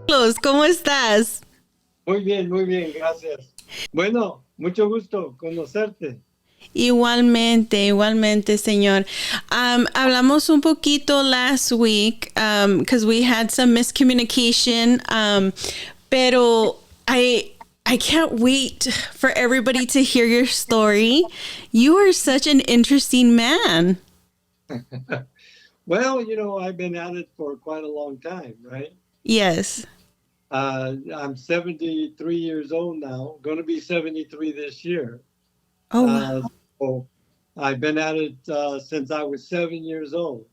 Carlos, ¿cómo estás? Muy bien, gracias. Bueno, mucho gusto conocerte. Igualmente, igualmente, señor. Hablamos un poquito last week because we had some miscommunication, pero I can't wait for everybody to hear your story. You are such an interesting man. Well, I've been at it for quite a long time, right? Yes. I'm 73 years old now, going to be 73 this year. Oh, Uh, wow. so I've been at it since I was 7 years old.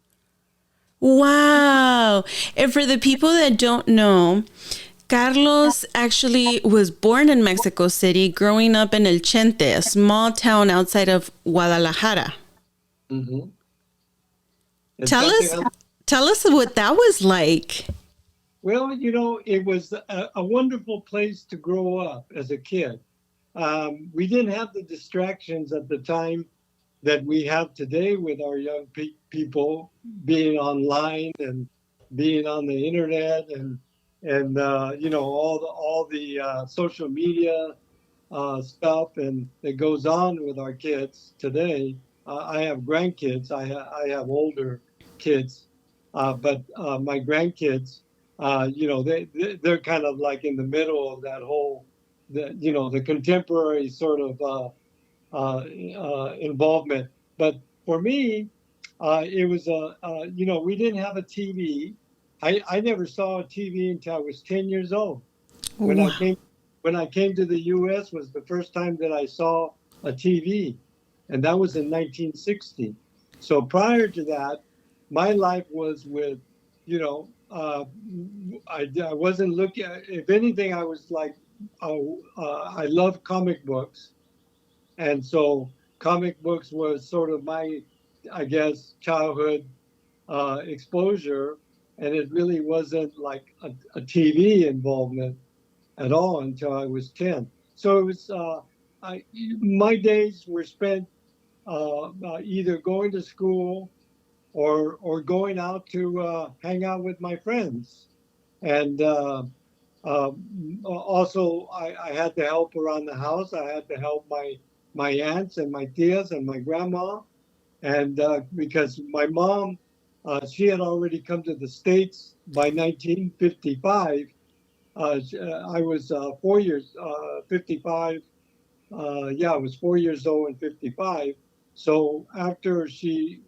Wow. And for the people that don't know, Carlos actually was born in Mexico City, growing up in El Chente, a small town outside of Guadalajara. Hmm. Tell us tell us what that was like. Well, it was a wonderful place to grow up as a kid. We didn't have the distractions at the time that we have today with our young people being online and being on the internet and all the social media stuff and that goes on with our kids today. I have grandkids. I have older kids, but my grandkids, they're kind of like in the middle of that whole, the contemporary sort of involvement. But for me, it was we didn't have a TV. I never saw a TV until I was 10 years old. When I Wow. came when I came to the U.S. was the first time that I saw a TV, and that was in 1960. So prior to that, my life was with, you know, I wasn't looking. If anything, I was like, I love comic books, and so comic books was sort of my, I guess, childhood exposure, and it really wasn't like a TV involvement at all until I was 10. So it was, my days were spent either going to school or going out to hang out with my friends. And also, I had to help around the house. I had to help my aunts and my tias and my grandma. And because my mom, she had already come to the States by 1955. I was 4 years, 55. Yeah, I was 4 years old and 55. So after we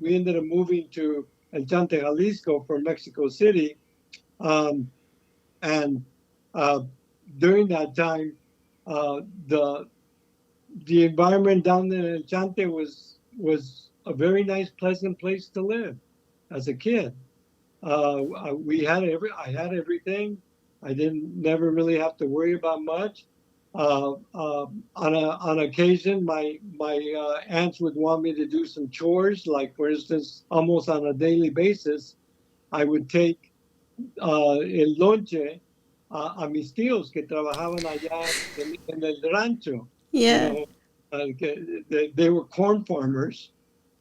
ended up moving to El Chante, Jalisco from Mexico City, um, and uh, during that time, uh, the the environment down there in El Chante was a very nice, pleasant place to live as a kid. I had everything. I didn't never really have to worry about much. On occasion, my aunts would want me to do some chores, like for instance, almost on a daily basis, I would take el lonche a mis tíos que trabajaban allá en el rancho. You Yeah. know, they were corn farmers.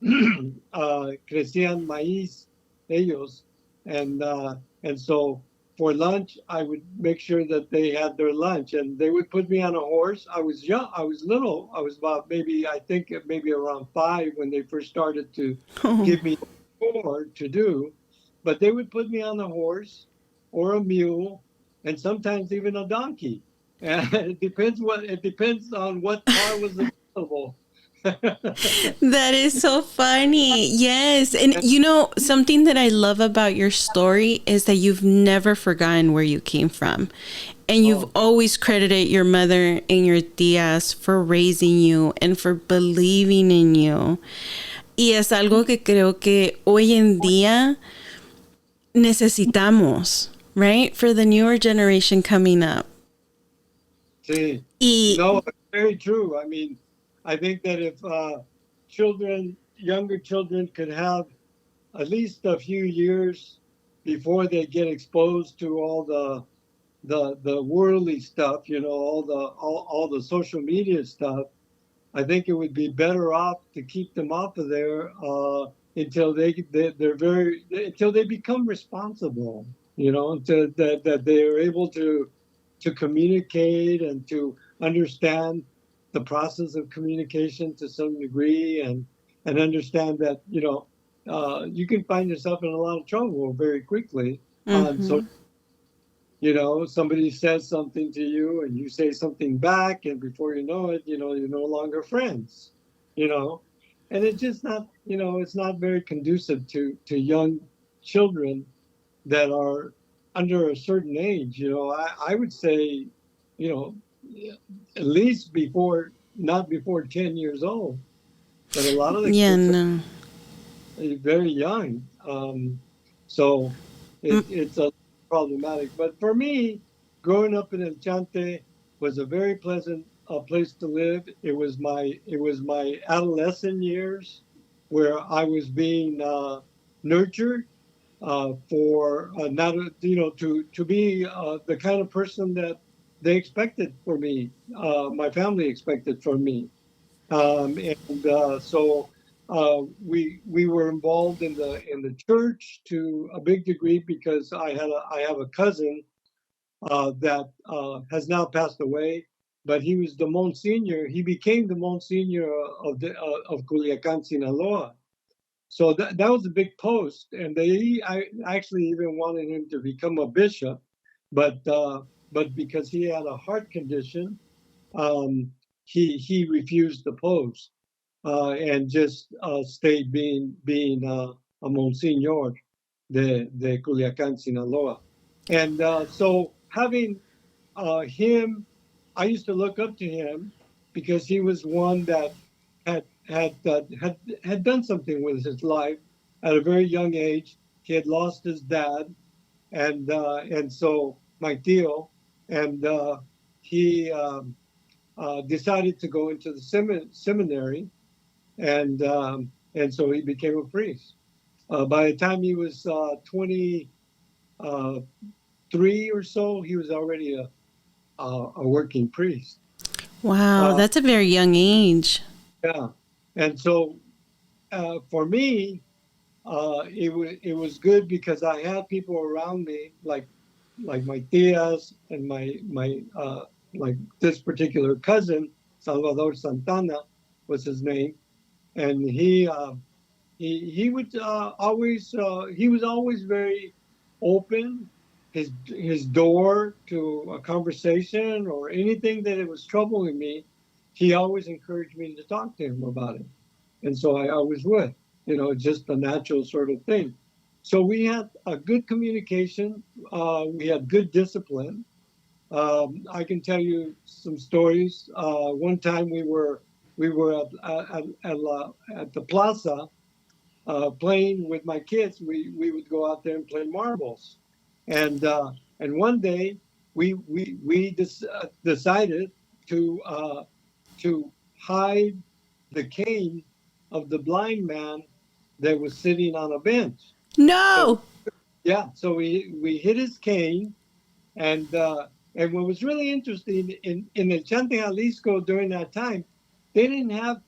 Crecían maíz ellos, and so for lunch I would make sure that they had their lunch, and they would put me on a horse. I was young, I was little, I was about maybe I think maybe around 5 when they first started to Oh. give me a chore to do, but they would put me on a horse or a mule, and sometimes even a donkey. And it depends on what car was available. That is so funny. Yes. And you know, something that I love about your story is that you've never forgotten where you came from. And you've Oh, always credited your mother and your tías for raising you and for believing in you. Y es algo que creo que hoy en día necesitamos, right? For the newer generation coming up. see, Y no, very true. I mean, I think that if younger children could have at least a few years before they get exposed to all the worldly stuff, all the social media stuff, I think it would be better off to keep them off of there until until they become responsible, that they are able to communicate and to understand the process of communication to some degree, and understand that you can find yourself in a lot of trouble very quickly on Mm-hmm. somebody says something to you and you say something back, and before you know it, you're no longer friends, you know, and it's just not, it's not very conducive to young children that are under a certain age. I would say, you know, at least not before 10 years old, but a lot of the Yeah, kids are no. very young. So it's a problematic. But for me, growing up in El Chante was a very pleasant place to live. It was my adolescent years where I was being nurtured for not to be the kind of person that they expected for me, my family expected from me. And so we were involved in the church to a big degree, because I have a cousin that has now passed away, but he was the Monsignor. He became the Monsignor of Culiacan, Sinaloa. So that was a big post, and I actually even wanted him to become a bishop, but because he had a heart condition, um, he refused the post, and just stayed being a Monsignor de Culiacan, Sinaloa. And so having him, I used to look up to him because he was one that had done something with his life at a very young age. He had lost his dad, and so my tío, and he decided to go into the seminary, and so he became a priest. By the time he was 23 or so, he was already a working priest. Wow, Uh, that's a very young age. yeah, and so for me, it was good because I had people around me, like my tias and my like this particular cousin, Salvador Santana was his name, and he would always he was always very open. His door to a conversation or anything that it was troubling me, he always encouraged me to talk to him about it, and so I always would. Just a natural sort of thing. So we had a good communication. We had good discipline. I can tell you some stories. One time we were at the plaza playing with my kids. We would go out there and play marbles, and one day we decided to hide the cane of the blind man that was sitting on a bench. So No. yeah, so we hid his cane, and what was really interesting in El Chante, Jalisco during that time, they didn't have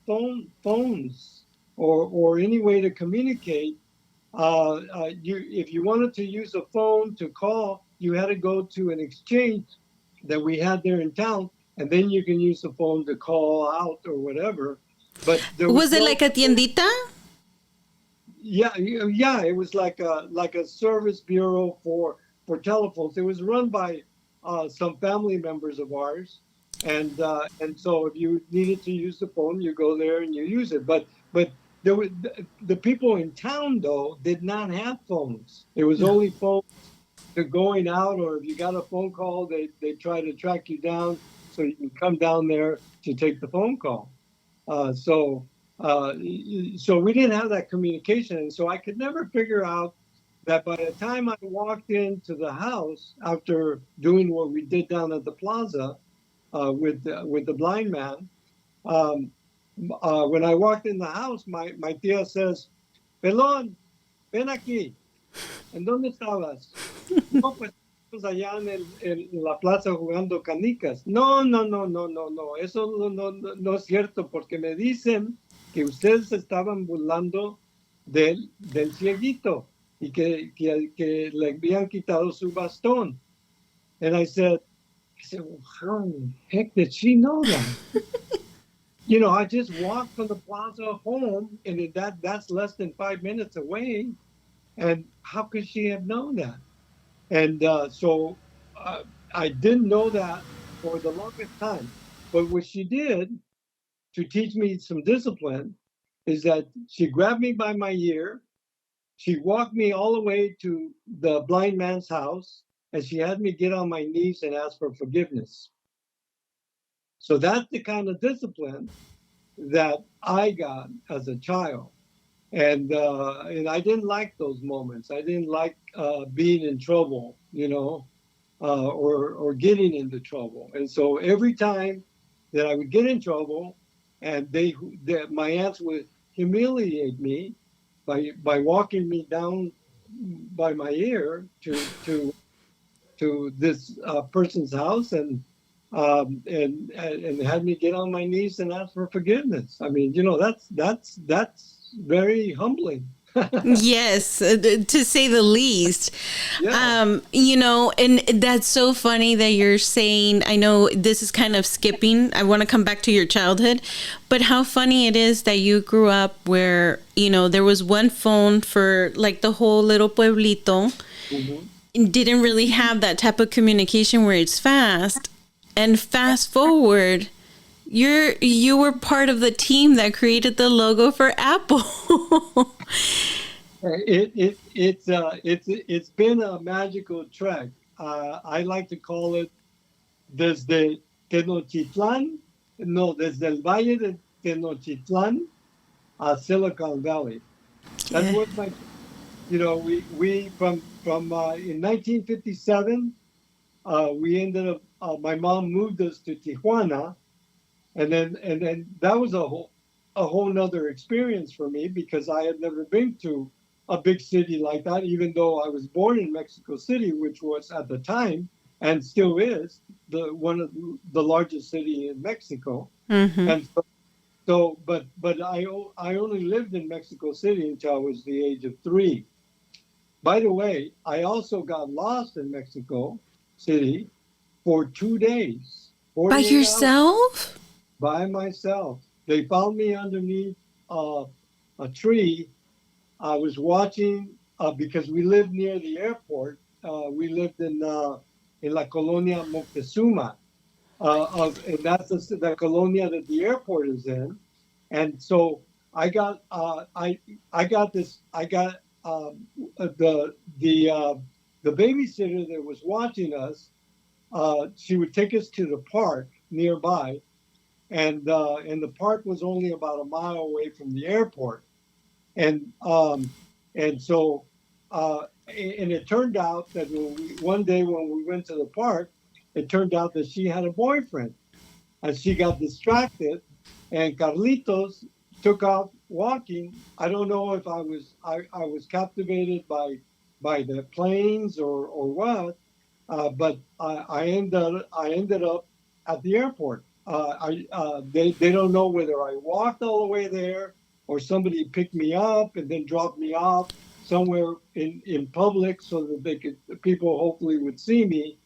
phones or any way to communicate. If you wanted to use a phone to call, you had to go to an exchange that we had there in town, and then you can use the phone to call out or whatever. But there was Was it no like a tiendita? yeah, it was like a service bureau for telephones. It was run by some family members of ours, and so if you needed to use the phone, you go there and you use it. But there were the people in town, though, did not have phones. It was No. only phones to going out, or if you got a phone call, they try to track you down so you can come down there to take the phone call. Uh, so uh, so we didn't have that communication, and so I could never figure out that by the time I walked into the house after doing what we did down at the plaza with the blind man, um, when I walked in the house, my tia says, "Pelón, ven aquí. ¿En dónde estabas?" No, pues estamos allá en la plaza jugando canicas. No, no, no, no, no, no, eso no es cierto, porque me dicen que ustedes estaban burlando del cieguito y que le habían quitado su bastón. And I said, well, how in the heck did she know that? You know, I just walked from the plaza home, and that's less than 5 minutes away. And how could she have known that? And so I didn't know that for the longest time. But what she did to teach me some discipline is that she grabbed me by my ear, she walked me all the way to the blind man's house, and she had me get on my knees and ask for forgiveness. So that's the kind of discipline that I got as a child. And I didn't like those moments. I didn't like being in trouble, you know, or getting into trouble. And so every time that I would get in trouble, and my aunts would humiliate me by walking me down by my ear to this person's house and had me get on my knees and ask for forgiveness. I mean, you know, that's very humbling. Yes, to say the least. Yeah. You know, and that's so funny that you're saying, I know this is kind of skipping. I want to come back to your childhood, but how funny it is that you grew up where, you know, there was one phone for like the whole little pueblito Mhm. and didn't really have that type of communication where it's fast. And fast forward, you were part of the team that created the logo for Apple. It's been a magical trek. I like to call it desde Tenochtitlan, no, desde el Valle de Tenochtitlan a Silicon Valley. That Yeah. was my, you know, we from in 1957, we ended up. My mom moved us to Tijuana, and then that was a whole nother experience for me because I had never been to a big city like that, even though I was born in Mexico City, which was at the time and still is the one of the largest city in Mexico. Hmm. And but I only lived in Mexico City until I was the age of 3. By the way, I also got lost in Mexico City for 2 days, By 48 hours yourself? by myself. They found me underneath uh, a tree. I was watching because we lived near the airport. We lived in La Colonia Moctezuma, and that's the colonia that the airport is in. And so I got I got this I got the the babysitter that was watching us. She would take us to the park nearby, and the park was only about a mile away from the airport, and um, and so and it turned out that one day when we went to the park, it turned out that she had a boyfriend, and she got distracted, and Carlitos took off walking. I don't know if I was captivated by the planes or what, but I ended up at the airport. They don't know whether I walked all the way there or somebody picked me up and then dropped me off somewhere in public so that people hopefully would see me,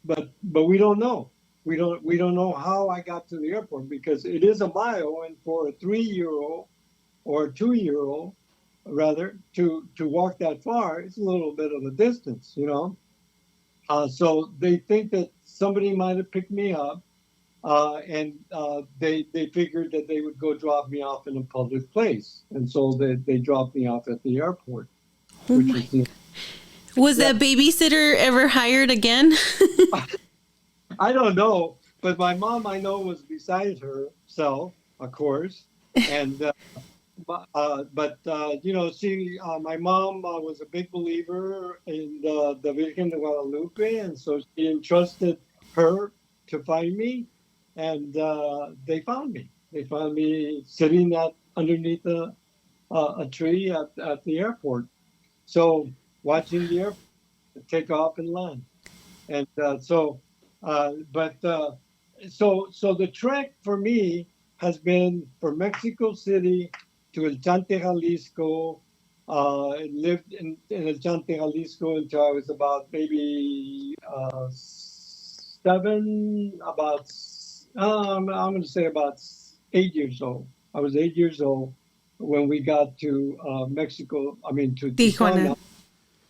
but we don't know. We don't know how I got to the airport because it is a mile, and for a 3-year old or a 2-year old, rather, to walk that far, it's a little bit of a distance, you know. So they think that somebody might have picked me up, and they figured that they would go drop me off in a public place, and so they dropped me off at the airport, Oh which my. was the Was yeah. that babysitter ever hired again? I don't know, but my mom I know was beside herself, of course, and but you know, my mom was a big believer in the Virgen de Guadalupe, and so she entrusted her to find me, and they found me. They found me sitting underneath a tree at the airport, so watching the airport take off and land. And but so the trek for me has been from Mexico City to El Chante, Jalisco, lived in El Chante, Jalisco until I was about maybe I'm going to say about 8 years old. I was 8 years old when we got to Mexico, I mean, to Tijuana.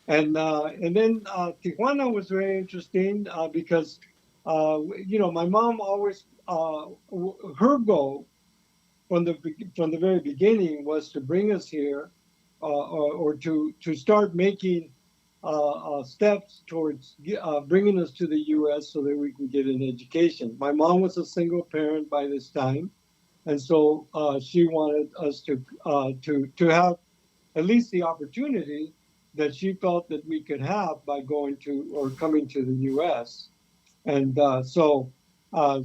Tijuana. And then Tijuana was very interesting because, my mom always, her goal from the very beginning was to bring us here, or to start making steps towards bringing us to the U.S. so that we can get an education. My mom was a single parent by this time, and so she wanted us to have at least the opportunity that she felt that we could have by going to or coming to the U.S. And so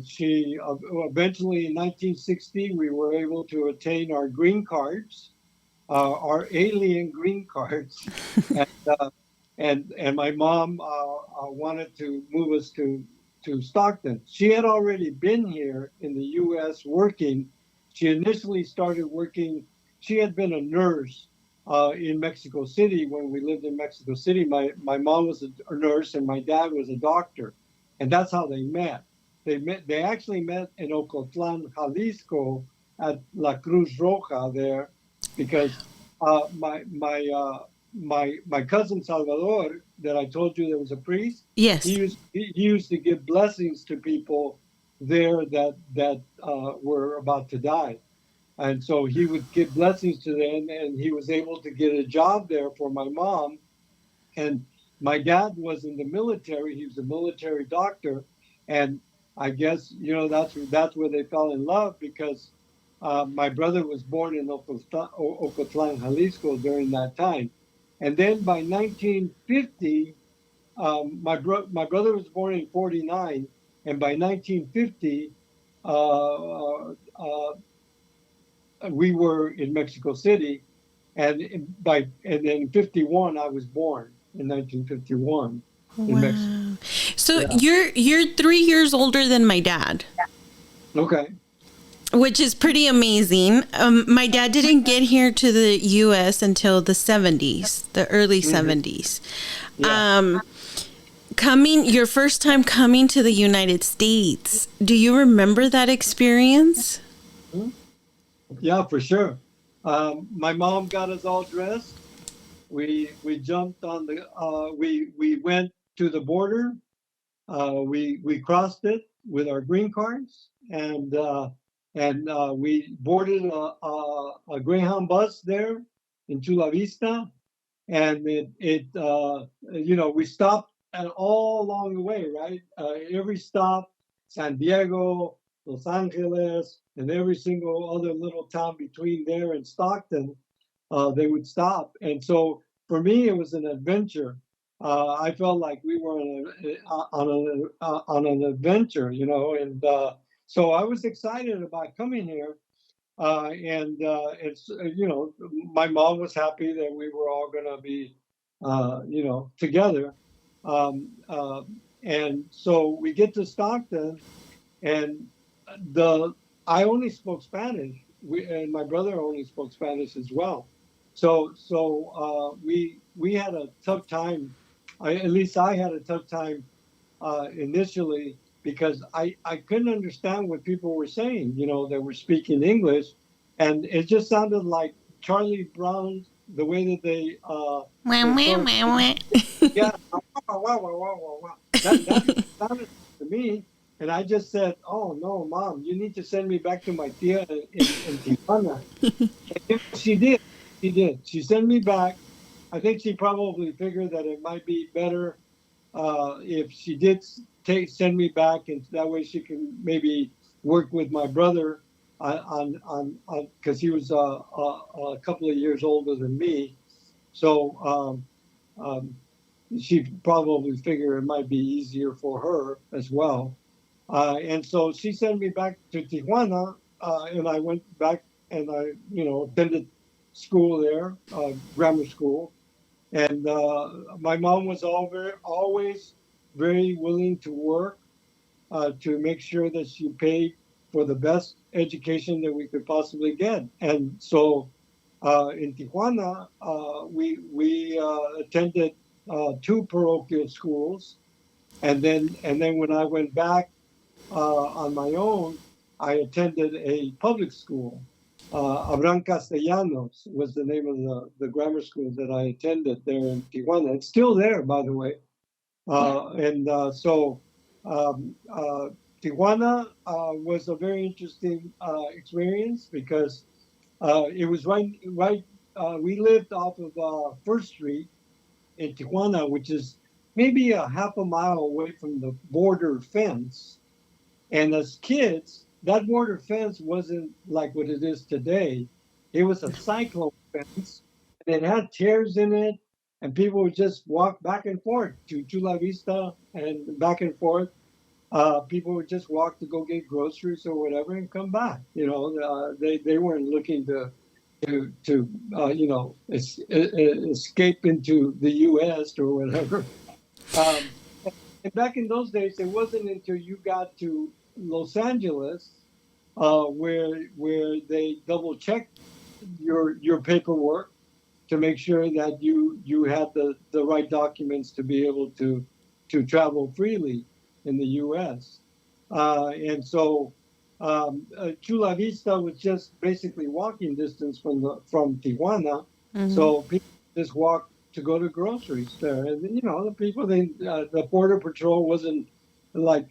she eventually in 1960 we were able to attain our green cards, our alien green cards, and and my mom wanted to move us to Stockton. She had already been here in the U.S. working. She initially started working. She had been a nurse in Mexico City when we lived in Mexico City. My mom was a nurse and my dad was a doctor, and that's how they met. They actually met in Ocotlan, Jalisco, at La Cruz Roja there, because my cousin Salvador, that I told you there was a priest. Yes. He used to give blessings to people there that were about to die, and so he would give blessings to them, and he was able to get a job there for my mom. And my dad was in the military. He was a military doctor, and I guess that's where they fell in love, because my brother was born in Ocotlan, Jalisco during that time. And then by 1950, my brother was born in 49, and by 1950, we were in Mexico City, and then in 51 I was born in 1951 in Mexico. Wow. So Yeah. you're 3 years older than my dad, Okay. which is pretty amazing. My dad didn't get here to the U.S. until the 70s, the early 70s. Yeah. Your first time coming to the United States, do you remember that experience? Mhm. Yeah, for sure. My mom got us all dressed. We jumped on the we went to the border. We crossed it with our green cards, and we boarded a Greyhound bus there in Chula Vista, and we stopped at all along the way, right? Every stop, San Diego, Los Angeles, and every single other little town between there and Stockton, they would stop. And so for me, it was an adventure. I felt like we were on an adventure, and so I was excited about coming here. And it's my mom was happy that we were all going to be together. Um, uh, and so we get to Stockton, and the I only spoke Spanish. And my brother only spoke Spanish as well. So we had a tough time. At least I had a tough time initially, because I couldn't understand what people were saying. They were speaking English, and it just sounded like Charlie Brown, the way that Wah, they wah, sort wah, of, wah. yeah, wah, wah, wah, wah, wah, wah. That's what it sounded to me. And I just said, "Oh no, Mom, you need to send me back to my tia in Tijuana." And she did. She did. She sent me back. I think she probably figured that it might be better if she did send me back, and that way she can maybe work with my brother on because he was a couple of years older than me. So she probably figured it might be easier for her as well. And so she sent me back to Tijuana, and I went back, and I attended school there, grammar school. And my mom was always very willing to work to make sure that she paid for the best education that we could possibly get. And so in Tijuana, we attended two parochial schools, and then when I went back on my own, I attended a public school. Abraham Castellanos was the name of the grammar school that I attended there in Tijuana. It's still there, by the way. So Tijuana was a very interesting experience because it was right. We lived off of First Street in Tijuana, which is maybe a half a mile away from the border fence. And as kids, that border fence wasn't like what it is today. It was a cyclone fence, and it had tears in it, and people would just walk back and forth to Chula Vista and back and forth. People would just walk to go get groceries or whatever and come back. They weren't looking to escape into the U.S. or whatever. Um, and back in those days, it wasn't until you got to Los Angeles where they double checked your paperwork to make sure that you had the right documents to be able to travel freely in the U.S. And so Chula Vista was just basically walking distance from Tijuana. Mm-hmm. So people just walked to go to groceries there, and the people, the border patrol wasn't like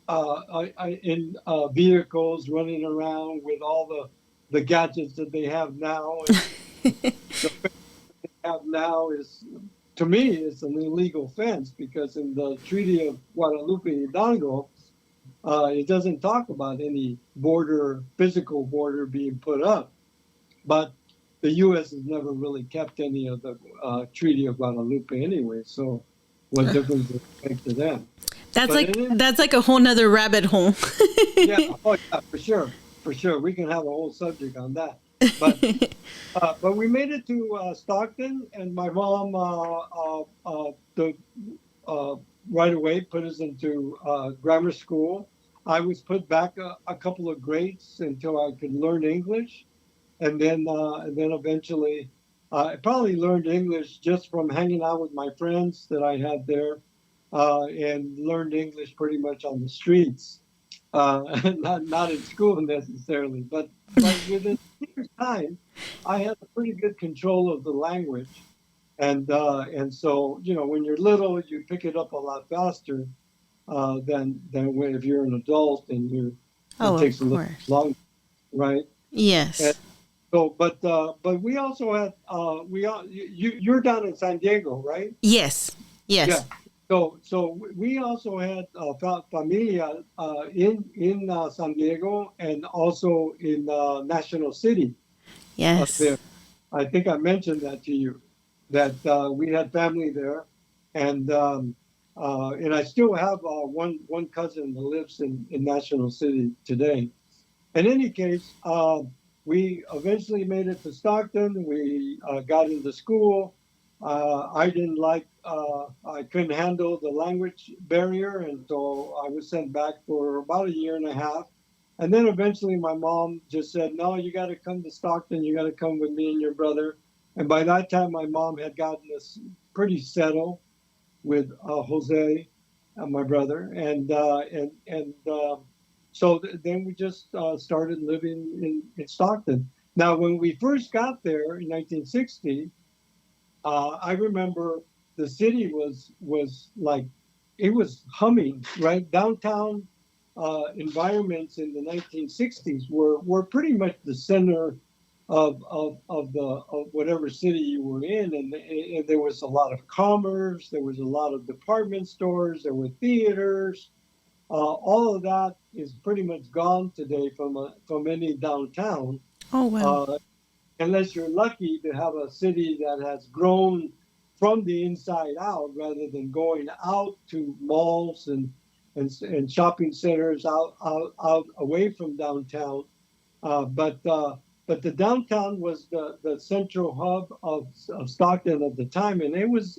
in vehicles running around with all the gadgets that they have now. And the fence they have now is, to me, it's an illegal fence because in the Treaty of Guadalupe Hidalgo, it doesn't talk about any physical border being put up, but the U.S. has never really kept any of the Treaty of Guadalupe anyway. So, what difference does it make to them? That's like a whole nother rabbit hole. Yeah, for sure. We can have a whole subject on that. But we made it to Stockton, and my mom right away put us into grammar school. I was put back a couple of grades until I could learn English. And then eventually, I probably learned English just from hanging out with my friends that I had there, and learned English pretty much on the streets, not in school necessarily. But within a year's time, I had a pretty good control of the language, and so when you're little, you pick it up a lot faster than when if you're an adult and it takes a little longer, right? Yes. And, so, but we also had you're down in San Diego, right? Yes. Yeah. So we also had familia in San Diego and also in National City. Yes. There. I think I mentioned that to you, that we had family there, and I still have one cousin that lives in National City today. In any case. We eventually made it to Stockton. We got into school. I couldn't handle the language barrier, and so I was sent back for about a year and a half. And then eventually my mom just said, no, you got to come to Stockton. You got to come with me and your brother. And by that time, my mom had gotten us pretty settled with Jose, my brother. So then we just started living in Stockton. Now, when we first got there in 1960, I remember the city was like, it was humming, right? Downtown environments in the 1960s were pretty much the center of whatever city you were in, and there was a lot of commerce, there was a lot of department stores, there were theaters. All of that is pretty much gone today from any downtown. Oh, wow. Unless you're lucky to have a city that has grown from the inside out rather than going out to malls and shopping centers out away from downtown. But the downtown was the central hub of Stockton at the time, and it was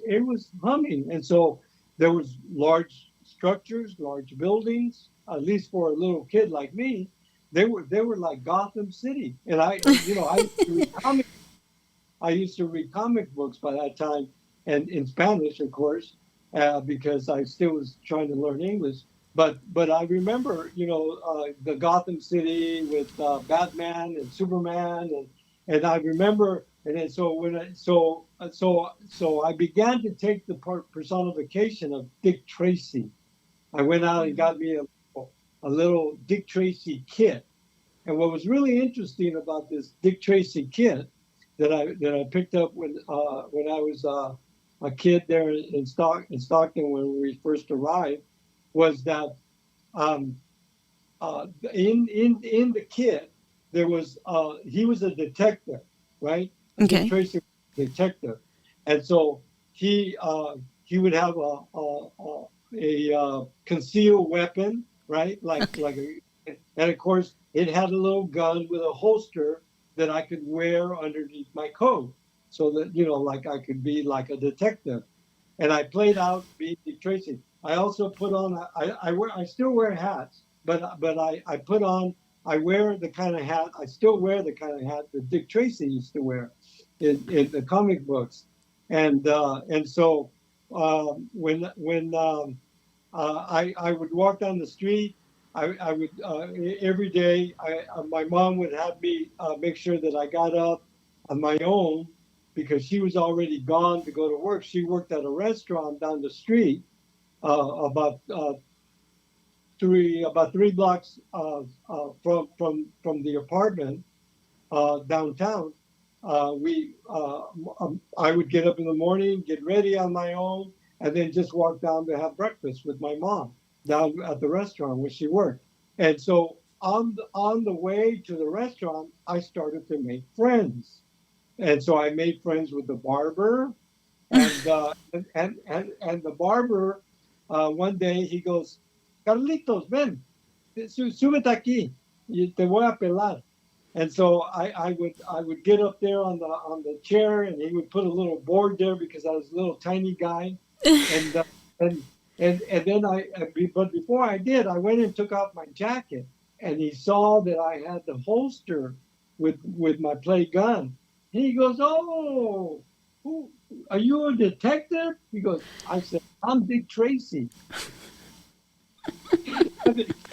humming. And so there was large structures, large buildings. At least for a little kid like me, they were like Gotham City. And I I used to read comic books by that time, and in Spanish, of course, because I still was trying to learn English. But I remember, the Gotham City with Batman and Superman, and I remember, and then so I began to take the personification of Dick Tracy. I went out and got me a little Dick Tracy kit. And what was really interesting about this Dick Tracy kit that I picked up when I was a kid there in Stockton when we first arrived was that in the kit there was he was a detective, right? Okay. Dick Tracy was a detective, and so he would have a concealed weapon, right? And of course it had a little gun with a holster that I could wear underneath my coat, so that like I could be like a detective. And I played out being Dick Tracy. I also put on I still wear hats, but I wear the kind of hat, I still wear the kind of hat that Dick Tracy used to wear in the comic books. And so when I would walk down the street, I would every day my mom would have me make sure that I got up on my own because she was already gone to go to work. She worked at a restaurant down the street, about 3 blocks from the apartment downtown. I would get up in the morning, get ready on my own, and then just walk down to have breakfast with my mom down at the restaurant where she worked. And so on the way to the restaurant, I started to make friends. And so I made friends with the barber, and the barber one day he goes, Carlitos, ven, súbete aquí, y te voy a pelar. And so I would get up there on the chair, and he would put a little board there because I was a little tiny guy, and then but before I did, I went and took off my jacket, and he saw that I had the holster with my play gun. He goes, "Oh, who are you, a detective?" He goes, I said, "I'm Dick Tracy."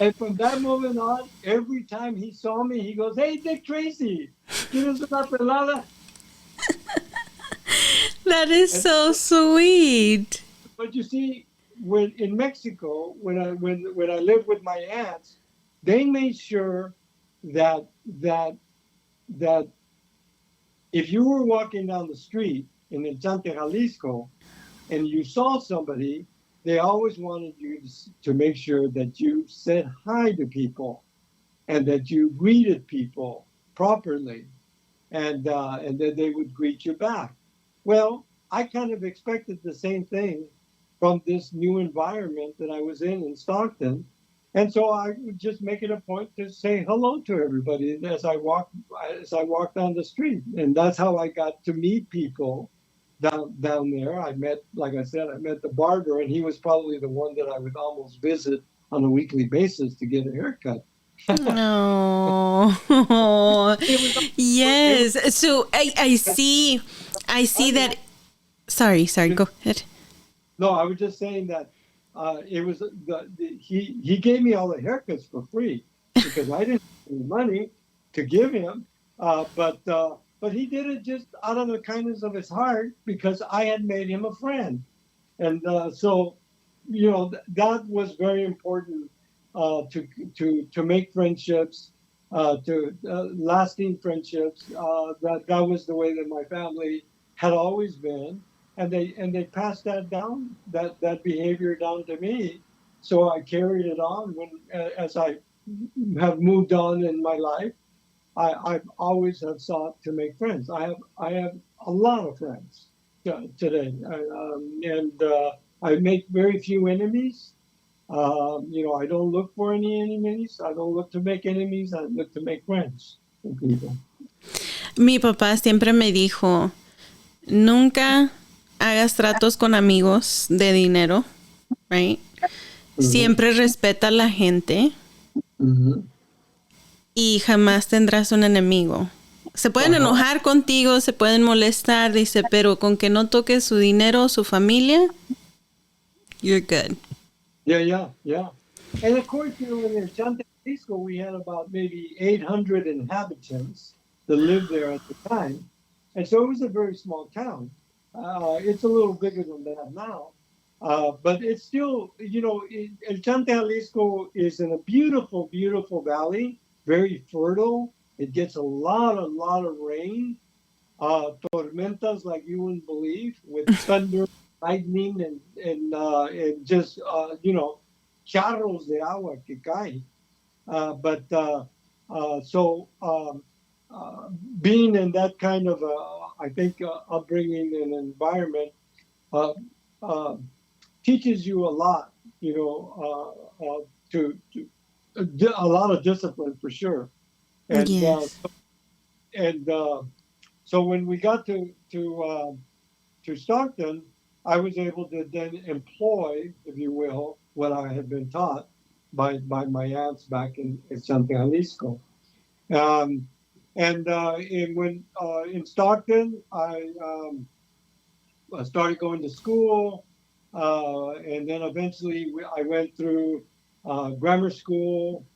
And from that moment on, every time he saw me, he goes, "Hey, Dick Tracy, ¿quieres una pelada?" That is so sweet. But you see, when in Mexico, when I lived with my aunts, they made sure that if you were walking down the street in El Chante, Jalisco, and you saw somebody, they always wanted you to make sure that you said hi to people and that you greeted people properly, and then they would greet you back. Well, I kind of expected the same thing from this new environment that I was in Stockton. And so I would just make it a point to say hello to everybody as I walk down the street. And that's how I got to meet people down there. I met, like I said, the barber, and he was probably the one that I would almost visit on a weekly basis to get a haircut. Oh, yes. So I see that. Sorry, go ahead. No, I was just saying that it was he gave me all the haircuts for free because I didn't have any money to give him, but he did it just out of the kindness of his heart because I had made him a friend, and so that was very important to make friendships, to lasting friendships. That was the way that my family had always been. And they passed that down, that behavior down to me. So I carried it on as I have moved on in my life. I've always have sought to make friends. I have a lot of friends today, and I make very few enemies. I don't look for any enemies. I don't look to make enemies. I look to make friends with people. Mi papá siempre me dijo, nunca hagas tratos con amigos de dinero, right? Mm-hmm. Siempre respeta a la gente. Mm-hmm. Y jamás tendrás un enemigo. Se pueden enojar contigo, se pueden molestar, dice, pero con que no toques su dinero, su familia, you're good. Yeah. And of course, in El San Francisco, we had about maybe 800 inhabitants that lived there at the time. And so it was a very small town. It's a little bigger than that now. But it's still, El San Jalisco is in a beautiful, beautiful valley, very fertile. It gets a lot of rain, tormentas like you wouldn't believe, with thunder, lightning, and just charros de agua que cae. So being in that kind of I think upbringing and environment uh, uh, teaches you a lot, to a lot of discipline for sure. And Yes. and so when we got to Stockton, I was able to then employ, if you will, what I had been taught by my aunts back in San Jalisco. Um, when in Stockton, I started going to school, and then eventually I went through grammar school.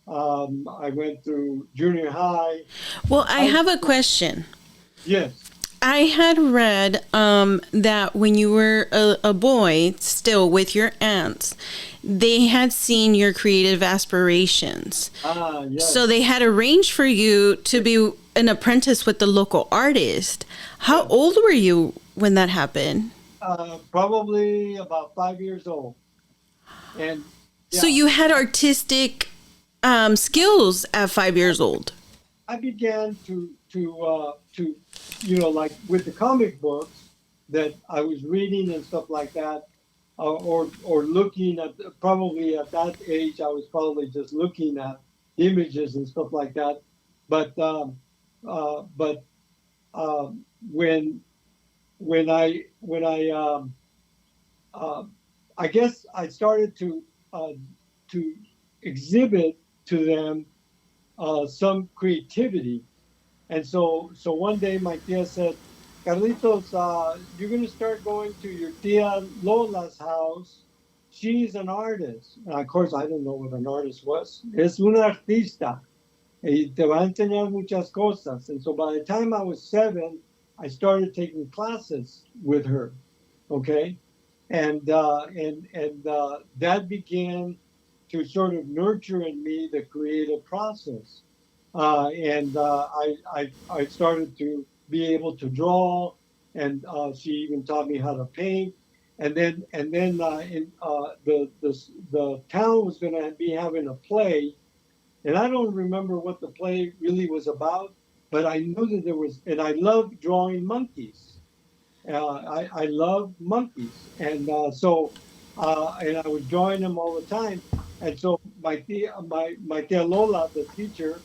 I went through junior high. Well, I have a question. Yes. I had read that when you were a boy, still with your aunts, they had seen your creative aspirations. Yes. So they had arranged for you to be an apprentice with the local artist. How old were you when that happened? Probably about 5 years old. And So you had artistic skills at 5 years old. I began to like with the comic books that I was reading and stuff like that, or looking at, probably at that age I was probably just looking at images and stuff like that. But but when uh, I guess I started to exhibit to them some creativity. And so one day my tia said, Carlitos, you're going to start going to your tia Lola's house. She's an artist. And of course, I didn't know what an artist was. Es una artista. Y te va a enseñar muchas cosas. And so by the time I was 7, I started taking classes with her. Okay. And that began to sort of nurture in me the creative process. I started to be able to draw, and she even taught me how to paint. The town was going to be having a play, and I don't remember what the play really was about, but I knew that there was, and I loved drawing monkeys. I love monkeys, and and I was drawing them all the time. And so my tia Lola, the teacher,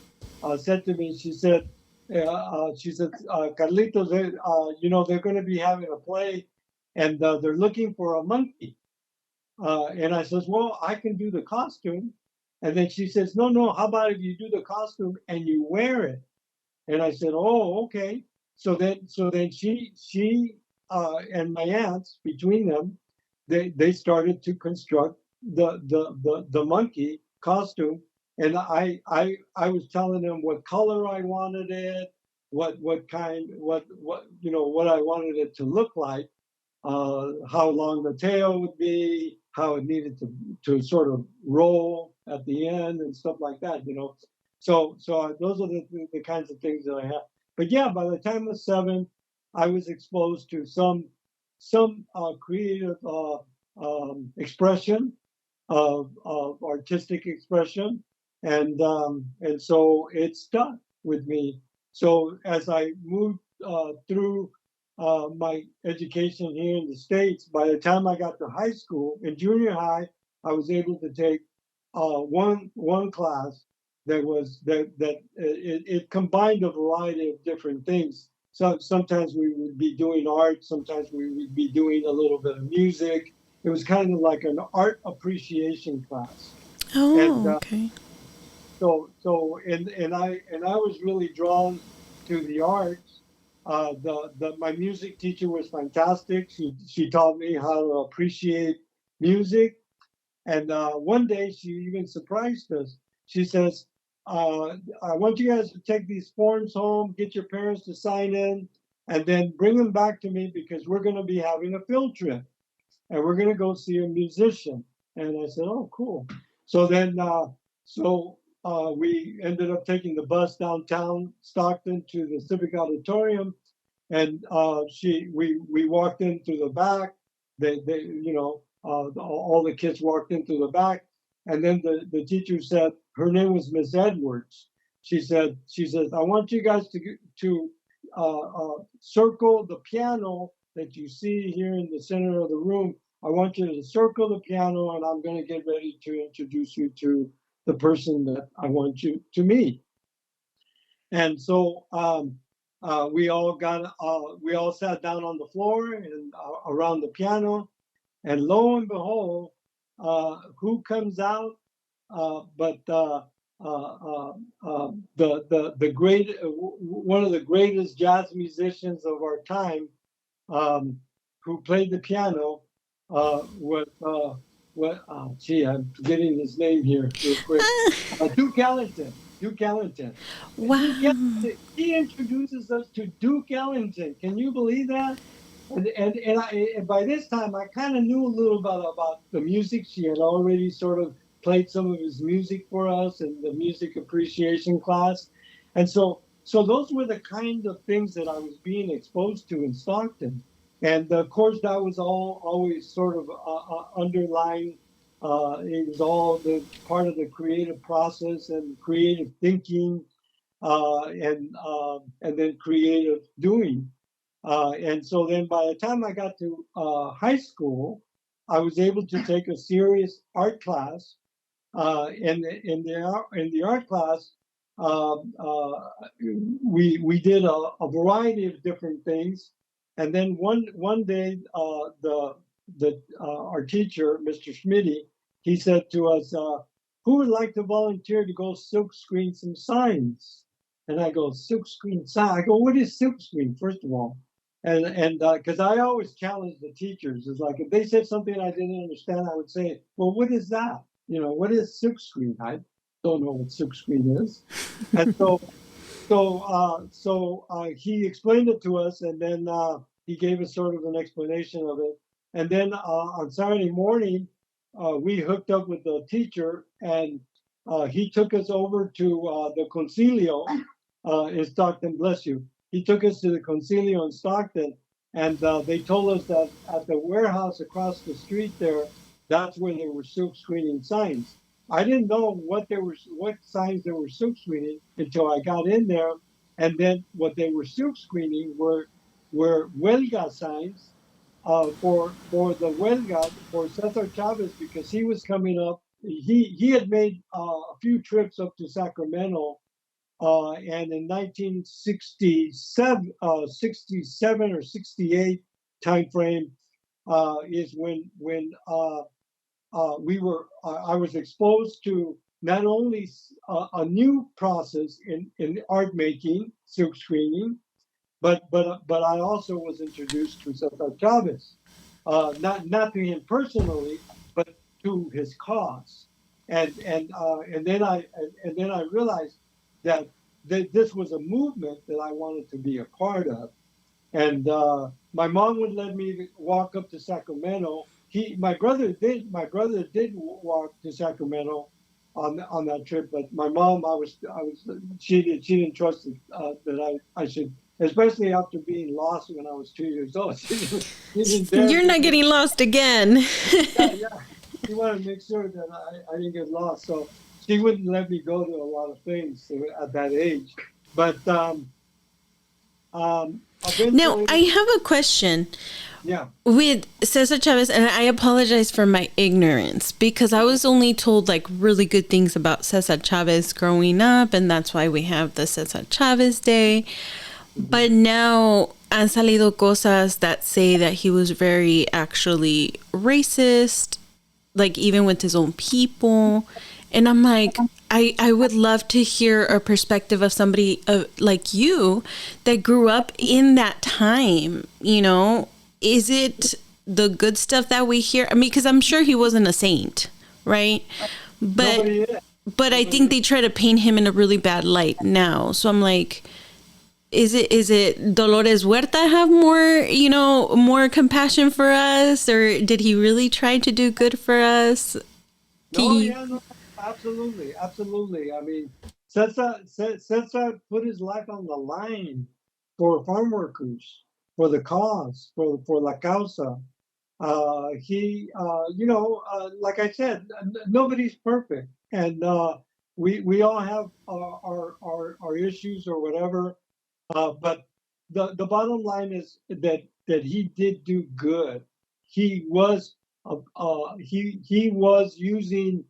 said to me, Carlitos, they're going to be having a play, and they're looking for a monkey. And I says, well, I can do the costume. And then she says, no, how about if you do the costume and you wear it? And I said, oh, okay. So then and my aunts, between them, they started to construct the monkey costume, and I was telling them what color I wanted it, what kind, what I wanted it to look like, how long the tail would be, how it needed to sort of roll at the end and stuff like that. So those are the kinds of things that I have. But yeah, by the time I was 7, I was exposed to some creative expression of artistic expression, and so it stuck with me. So as I moved through my education here in the States, by the time I got to high school, in junior high, I was able to take one class it combined a variety of different things. So sometimes we would be doing art, sometimes we would be doing a little bit of music. It was kind of like an art appreciation class. And Oh, okay. and I was really drawn to the arts. My music teacher was fantastic. She taught me how to appreciate music. And one day she even surprised us. She says, I want you guys to take these forms home, get your parents to sign in, and then bring them back to me because we're going to be having a field trip and we're going to go see a musician. And I said, oh, cool. So then, we ended up taking the bus downtown Stockton to the Civic Auditorium, and we walked in through the back. All the kids walked in through the back, and then the teacher said her name was Miss Edwards. She says, I want you guys to circle the piano that you see here in the center of the room. I want you to circle the piano, and I'm going to get ready to introduce you to the person that I want you to meet. And so we all sat down on the floor and around the piano, and lo and behold, who comes out but the great one of the greatest jazz musicians of our time, who played the piano, I'm forgetting his name here real quick. Duke Ellington. Wow. He introduces us to Duke Ellington. Can you believe that? And by this time, I kind of knew a little about the music. She had already sort of played some of his music for us in the music appreciation class. And so those were the kind of things that I was being exposed to in Stockton. And of course, that was always sort of underlying. It was all the part of the creative process and creative thinking, and then creative doing. And so then by the time I got to high school, I was able to take a serious art class. In the art class, we did a variety of different things. And then one day, our teacher, Mr. Schmitty, he said to us, who would like to volunteer to go silk screen some signs? And I go, silk screen sign? I go, what is silk screen, first of all? And because I always challenge the teachers. It's like if they said something I didn't understand, I would say, well, what is that? What is silk screen? I don't know what silk screen is. And so he explained it to us, and then he gave us sort of an explanation of it. And then on Saturday morning, we hooked up with the teacher, and he took us over to the Concilio in Stockton. Bless you. He took us to the Concilio in Stockton, and they told us that at the warehouse across the street there, that's where they were silk screening signs. I didn't know what signs they were silk screening until I got in there, and then what they were silk screening were huelga signs for the huelga for Cesar Chavez, because he was coming up. He had made a few trips up to Sacramento, and in 1967 or 68 timeframe is when I was exposed to not only a new process in art making, silk screening, but I also was introduced to Cesar Chavez, not to him personally, but to his cause, and then I realized that this was a movement that I wanted to be a part of, and my mom would let me walk up to Sacramento. My brother did walk to Sacramento on that trip, but my mom, she didn't trust that I should, especially after being lost when I was 2 years old. You're not getting lost again. Yeah. She wanted to make sure that I didn't get lost, so she wouldn't let me go to a lot of things at that age. But now I have a question. Yeah. With Cesar Chavez, and I apologize for my ignorance, because I was only told like really good things about Cesar Chavez growing up, and that's why we have the Cesar Chavez Day. But now han salido cosas that say that he was very actually racist, like even with his own people. And I'm like, I would love to hear a perspective of somebody like you that grew up in that time. Is it the good stuff that we hear? I mean, because I'm sure he wasn't a saint, right? But Nobody is. but I think they try to paint him in a really bad light now. So I'm like, is it Dolores Huerta have more compassion for us, or did he really try to do good for us? No, yeah, no, absolutely, absolutely. I mean, Cesar put his life on the line for farm workers, for the cause, for la causa. Like I said, nobody's perfect, and we all have our issues or whatever. But the bottom line is that he did do good. He was he was using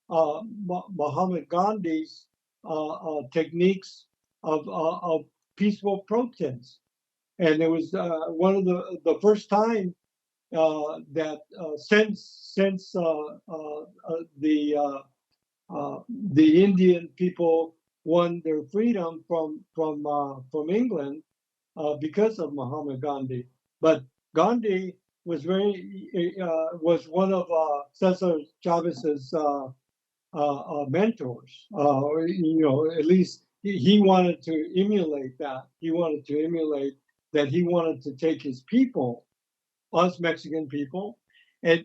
Muhammad Gandhi's techniques of peaceful protest, and it was one of the first time that since the Indian people won their freedom from England because of Muhammad Gandhi. But Gandhi was one of Cesar Chavez's mentors. At least he wanted to emulate that. He wanted to emulate that. He wanted to take his people, us Mexican people, and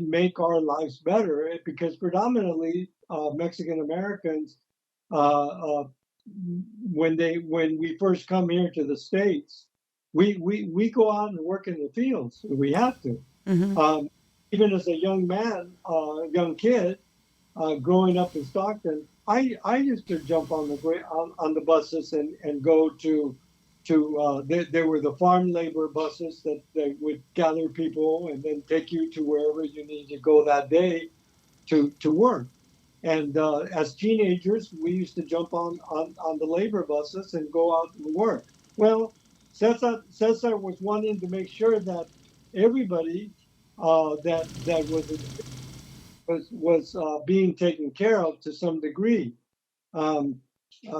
make our lives better, because predominantly Mexican Americans, uh, uh, when we first come here to the States, we go out and work in the fields. We have to. Mm-hmm. Even as a young man, young kid, growing up in Stockton, I used to jump on the buses and go to there were the farm labor buses that would gather people and then take you to wherever you need to go that day to work. And as teenagers, we used to jump on the labor buses and go out and work. Well, Cesar was wanting to make sure that everybody that was being taken care of to some degree. Um,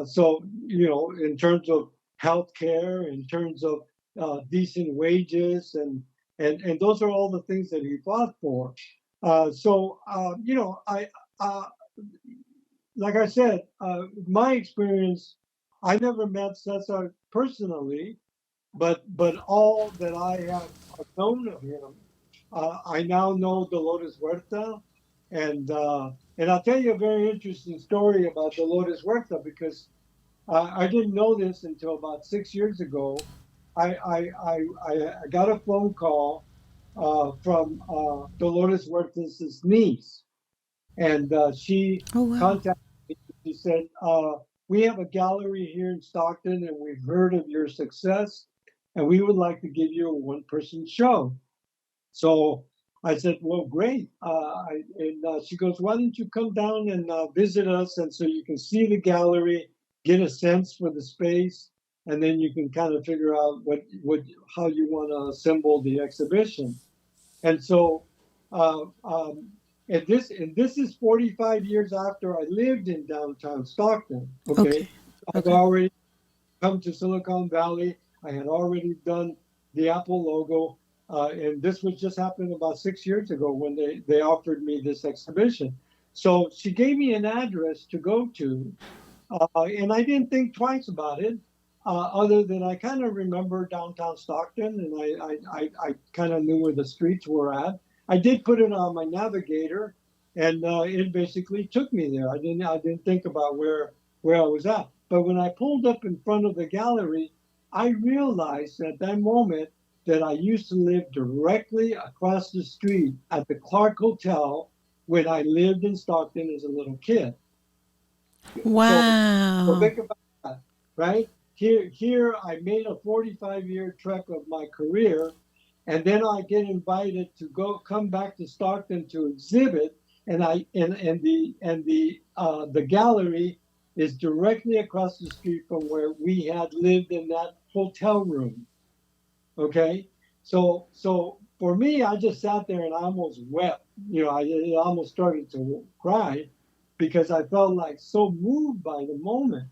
so, in terms of health care, in terms of decent wages, and those are all the things that he fought for. I like I said, my experience, I never met Cesar personally, but all that I have known of him, I now know Dolores Huerta, and I'll tell you a very interesting story about Dolores Huerta, because I didn't know this until about 6 years ago. I got a phone call from Dolores Huerta's niece, and she Oh wow. contacted me. She said, "We have a gallery here in Stockton, and we've heard of your success, and we would like to give you a one-person show." So I said, "Well, great." She goes, "Why don't you come down and visit us, and so you can see the gallery, get a sense for the space, and then you can kind of figure out how you want to assemble the exhibition." And so, uh, um, and this is 45 years after I lived in downtown Stockton. Okay. Okay, I've Okay. already come to Silicon Valley. I had already done the Apple logo, and this was just happened about 6 years ago when they offered me this exhibition. So she gave me an address to go to, and I didn't think twice about it, other than I kind of remember downtown Stockton, and I kind of knew where the streets were at. I did put it on my navigator, and it basically took me there. I didn't think about where I was at. But when I pulled up in front of the gallery, I realized at that moment that I used to live directly across the street at the Clark Hotel when I lived in Stockton as a little kid. So, so Wow. think about that, right? Here I made a 45-year trek of my career, and then I get invited to come back to Stockton to exhibit, and the gallery is directly across the street from where we had lived in that hotel room. Okay, so for me, I just sat there and I almost wept. I almost started to cry because I felt like so moved by the moment,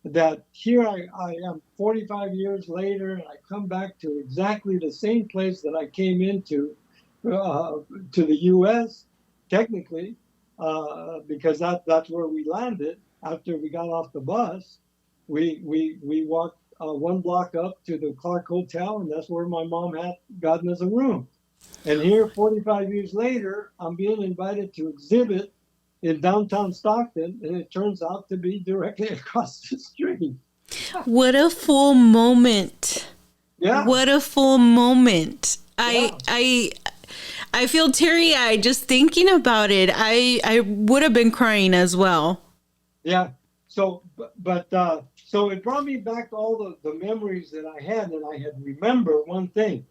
that here I am 45 years later, and I come back to exactly the same place that I came into, to the U.S. technically, because that's where we landed after we got off the bus. We walked one block up to the Clark Hotel, and that's where my mom had gotten us a room. And here, 45 years later, I'm being invited to exhibit in downtown Stockton, and it turns out to be directly across the street. What a full moment. Yeah. What a full moment. Yeah. I feel teary-eyed just thinking about it. I would have been crying as well. Yeah. So, so it brought me back to all the memories that I had, and I had remember one thing,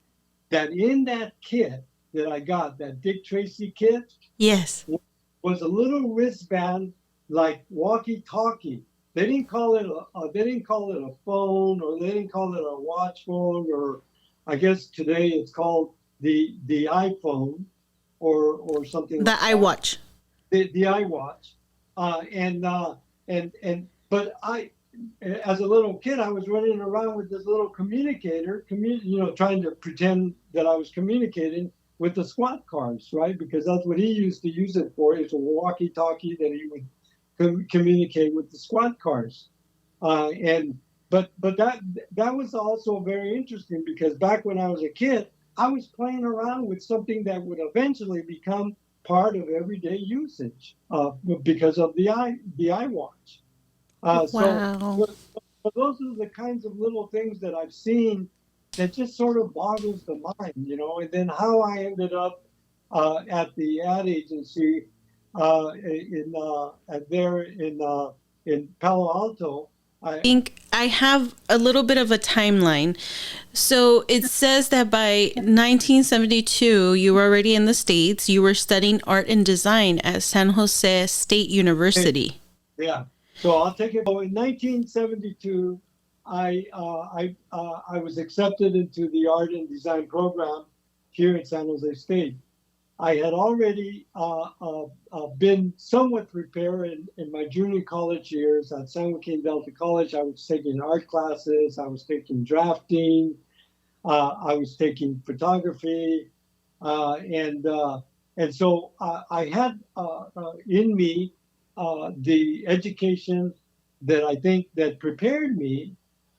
that in that kit that I got, that Dick Tracy kit, Yes. was a little wristband like walkie-talkie. They didn't call it a phone, or they didn't call it a watch phone, or I guess today it's called the iPhone, or something The like that. iWatch. The iWatch, but I, as a little kid, I was running around with this little communicator, trying to pretend that I was communicating with the squad cars, right? Because that's what he used to use it for. It's a walkie-talkie that he would communicate with the squad cars. But that was also very interesting, because back when I was a kid, I was playing around with something that would eventually become part of everyday usage, because of the iWatch. Wow. So those are the kinds of little things that I've seen that just sort of boggles the mind, And then how I ended up at the ad agency in Palo Alto. I think I have a little bit of a timeline. So it says that by 1972, you were already in the States. You were studying art and design at San Jose State University. Yeah. So I'll take it. So in 1972, I was accepted into the art and design program here at San Jose State. I had already been somewhat prepared in my junior college years at San Joaquin Delta College. I was taking art classes. I was taking drafting. I was taking photography, and so I had in me the education that I think that prepared me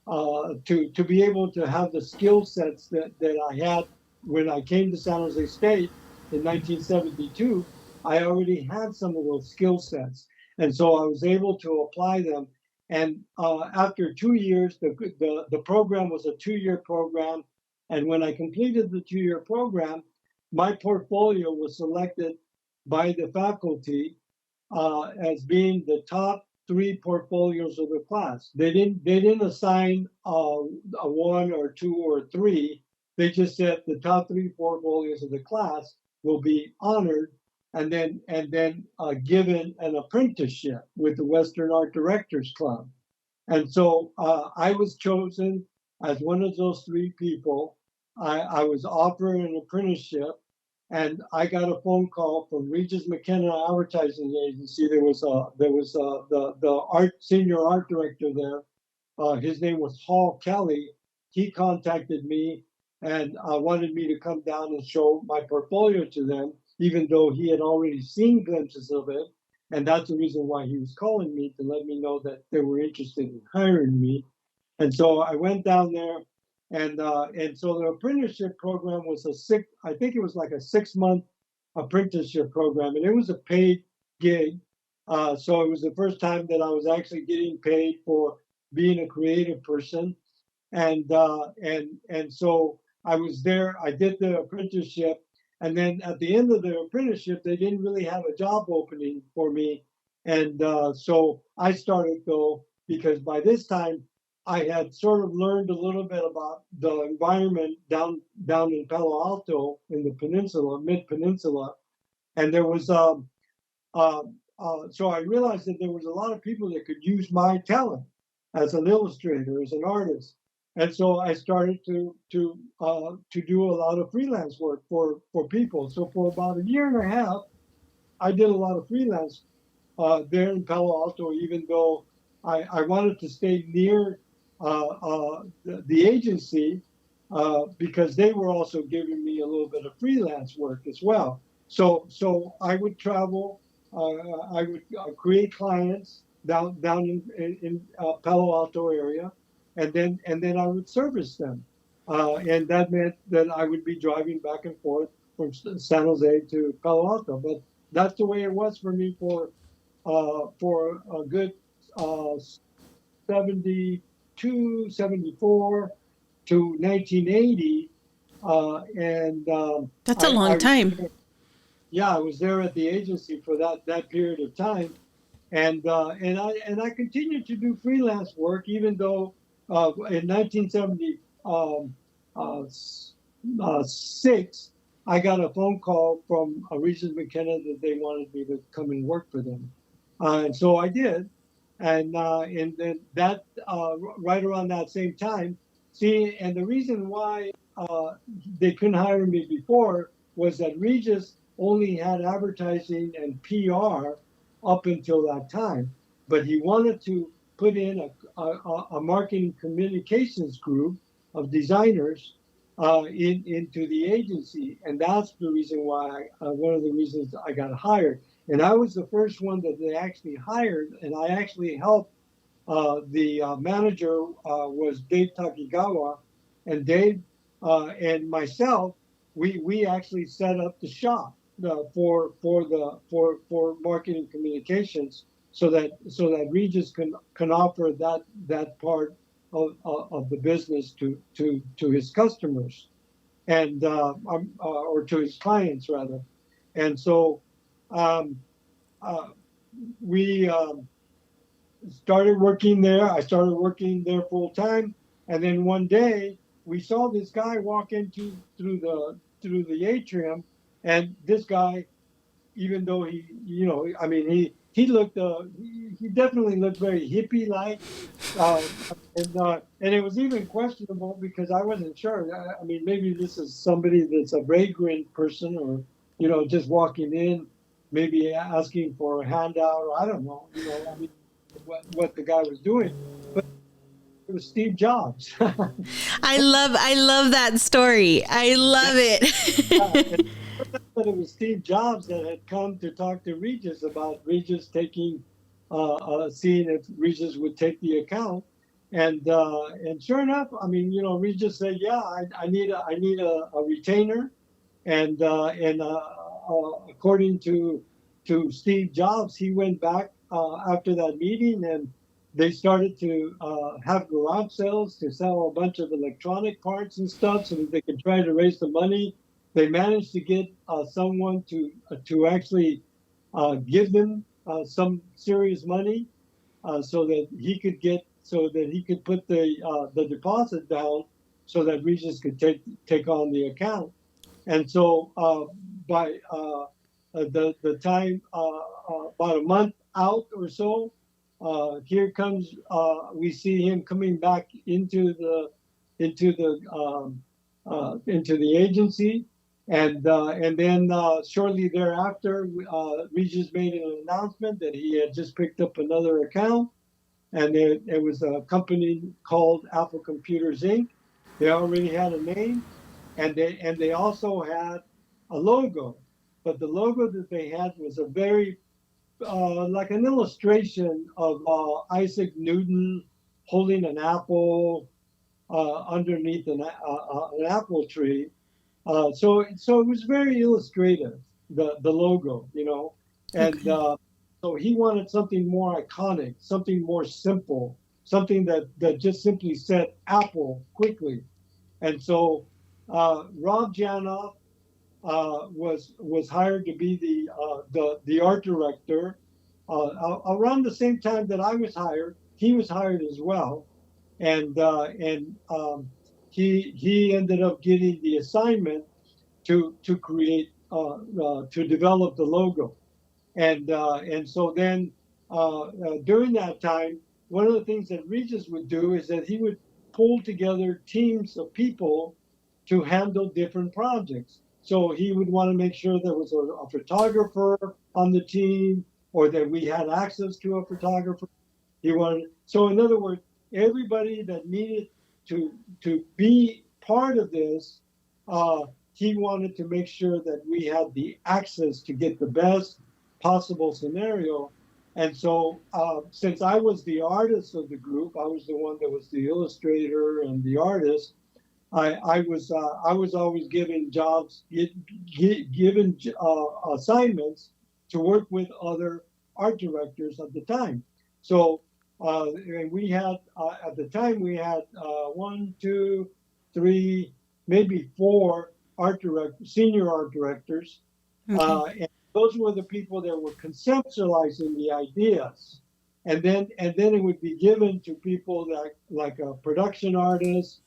to be able to have the skill sets that I had when I came to San Jose State in 1972. I already had some of those skill sets, and so I was able to apply them. And after 2 years, the program was a 2-year program, and when I completed the 2-year program, my portfolio was selected by the faculty as being the top 3 portfolios of the class. They didn't assign a 1 or 2 or 3. They just said the top 3 portfolios of the class will be honored, and then given an apprenticeship with the Western Art Directors Club. And so I was chosen as one of those 3 people. I was offered an apprenticeship, and I got a phone call from Regis McKenna Advertising Agency. There was the senior art director there. His name was Hall Kelly. He contacted me and wanted me to come down and show my portfolio to them, even though he had already seen glimpses of it. And that's the reason why he was calling me, to let me know that they were interested in hiring me. And so I went down there, and so the apprenticeship program was I think it was like a 6-month apprenticeship program, and it was a paid gig. So it was the first time that I was actually getting paid for being a creative person, and so I was there. I did the apprenticeship, and then at the end of the apprenticeship, they didn't really have a job opening for me, and so I started, though, because by this time I had sort of learned a little bit about the environment down in Palo Alto in the peninsula, mid-peninsula, and there was so I realized that there was a lot of people that could use my talent as an illustrator, as an artist, and so I started to do a lot of freelance work for people. So for about a year and a half, I did a lot of freelance there in Palo Alto, even though I wanted to stay near the agency because they were also giving me a little bit of freelance work as well. So I would travel. I would create clients down in Palo Alto area, and then I would service them, and that meant that I would be driving back and forth from San Jose to Palo Alto. But that's the way it was for me for a good 72, 74 to 1980. And That's a long I time. yeah, I was there at the agency for that period of time, and I continued to do freelance work, even though in 1976 I got a phone call from Regis McKenna that they wanted me to come and work for them, and so I did, and then that right around that same time. See, and the reason why they couldn't hire me before was that Regis only had advertising and PR up until that time, but he wanted to put in a marketing communications group of designers into the agency, and that's the reason why one of the reasons I got hired. And I was the first one that they actually hired, and I actually helped. The manager was Dave Takigawa, and Dave and myself, we actually set up the shop for marketing communications, so that Regis can offer that part of the business to his customers, and or to his clients rather. And so um, uh, we started working there. I started working there full time, and then one day we saw this guy walk into through the atrium, and this guy, even though I mean, he definitely looked very hippie like, uh, and it was even questionable because I wasn't sure. I mean, maybe this is somebody that's a vagrant person, or just walking in, maybe asking for a handout, or I don't know. I mean, what the guy was doing, but it was Steve Jobs. I love that story. I love Yeah, it. but it was Steve Jobs that had come to talk to Regis about Regis seeing if Regis would take the account, and sure enough, I mean, Regis said, yeah, I need a retainer, and according to Steve Jobs, he went back after that meeting, and they started to have garage sales to sell a bunch of electronic parts and stuff so that they could try to raise the money. They managed to get someone to actually give them some serious money, so that he could put the deposit down, so that Regis could take on the account. And so by the time about a month out or so, here comes we see him coming back into the agency, and then shortly thereafter, Regis made an announcement that he had just picked up another account, and it was a company called Apple Computers Inc. They already had a name, and they also had a logo, but the logo that they had was a very like an illustration of Isaac Newton holding an apple underneath an apple tree. So it was very illustrative, the logo, and Okay. so he wanted something more iconic, something more simple, something that just simply said Apple quickly. And so Rob Janoff was hired to be the art director. Around the same time that I was hired, he was hired as well, and he ended up getting the assignment to create to develop the logo, and so then during that time, one of the things that Regis would do is that he would pull together teams of people to handle different projects. So he would want to make sure there was a photographer on the team. or that we had access to a photographer. He wanted, so in other words, everybody that needed to be part of this, uh, he wanted to make sure that we had the access to get the best possible scenario. And so, since I was the artist of the group, I was the one that was the illustrator and the artist. I was always given jobs, given assignments to work with other art directors at the time. So and we had at the time we had one, two, three, maybe four senior art directors, Okay. and those were the people that were conceptualizing the ideas, and then it would be given to people that like a production artist.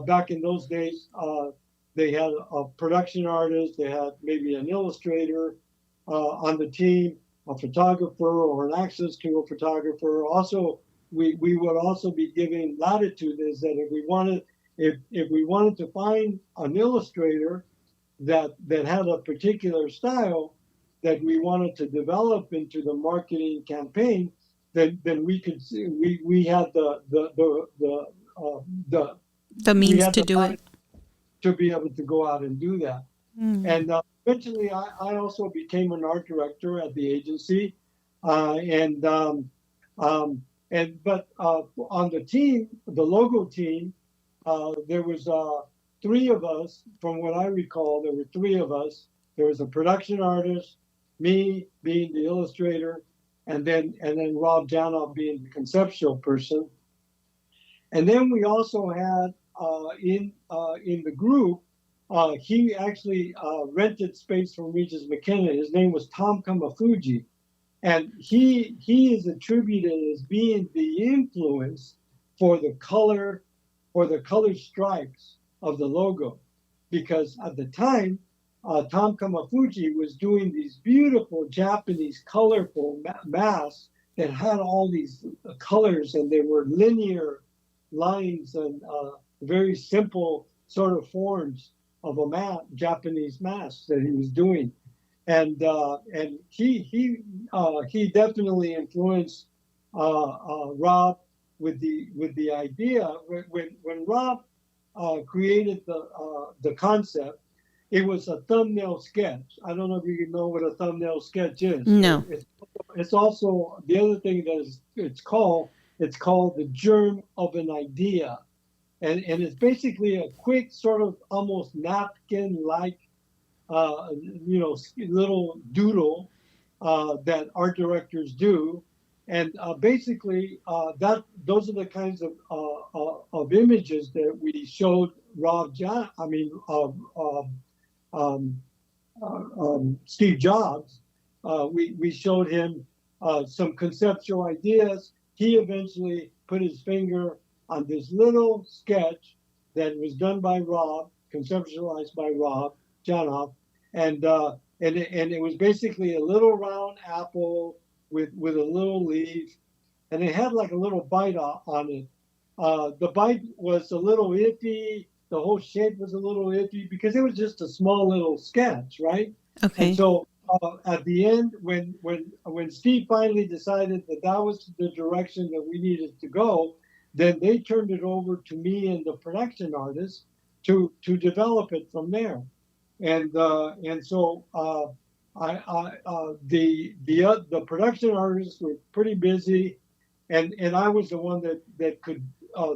Back in those days, they had a production artist, they had maybe an illustrator on the team, a photographer or an access to a photographer. Also, we would also be giving latitude is that if we wanted to find an illustrator that had a particular style that we wanted to develop into the marketing campaign, then we could see we had the The we means had to the do it. to be able to go out and do that. Mm. And eventually, I also became an art director at the agency, uh, and um, but on the team, the logo team, there was three of us. From what I recall, there were three of us. There was a production artist, me being the illustrator, and then Rob Janoff being the conceptual person. And then we also had in the group, he actually rented space from Regis McKenna. His name was Tom Kamafuji, and he is attributed as being the influence for the color for the color stripes of the logo, because at the time, Tom Kamafuji was doing these beautiful Japanese colorful masks that had all these colors, and they were linear lines and very simple sort of forms of Japanese mask that he was doing, and he definitely influenced Rob with the idea when Rob created the concept. It was a thumbnail sketch. I don't know if you know what a thumbnail sketch is. No. It's also the other thing that it's called. It's called the germ of an idea, and it's basically a quick sort of almost napkin like little doodle that art directors do, and basically that those are the kinds of images that we showed Rob John. I mean, um, Steve Jobs. We showed him some conceptual ideas. He eventually put his finger on this little sketch that was done by Rob, conceptualized by Rob Janoff, and it was basically a little round apple with a little leaf, and it had like a little bite on it. The bite was a little iffy. The whole shape was a little iffy because it was just a small little sketch, right? And Okay. so at the end, when Steve finally decided that that was the direction that we needed to go, then they turned it over to me and the production artist to develop it from there. And so the production artists were pretty busy, and I was the one that could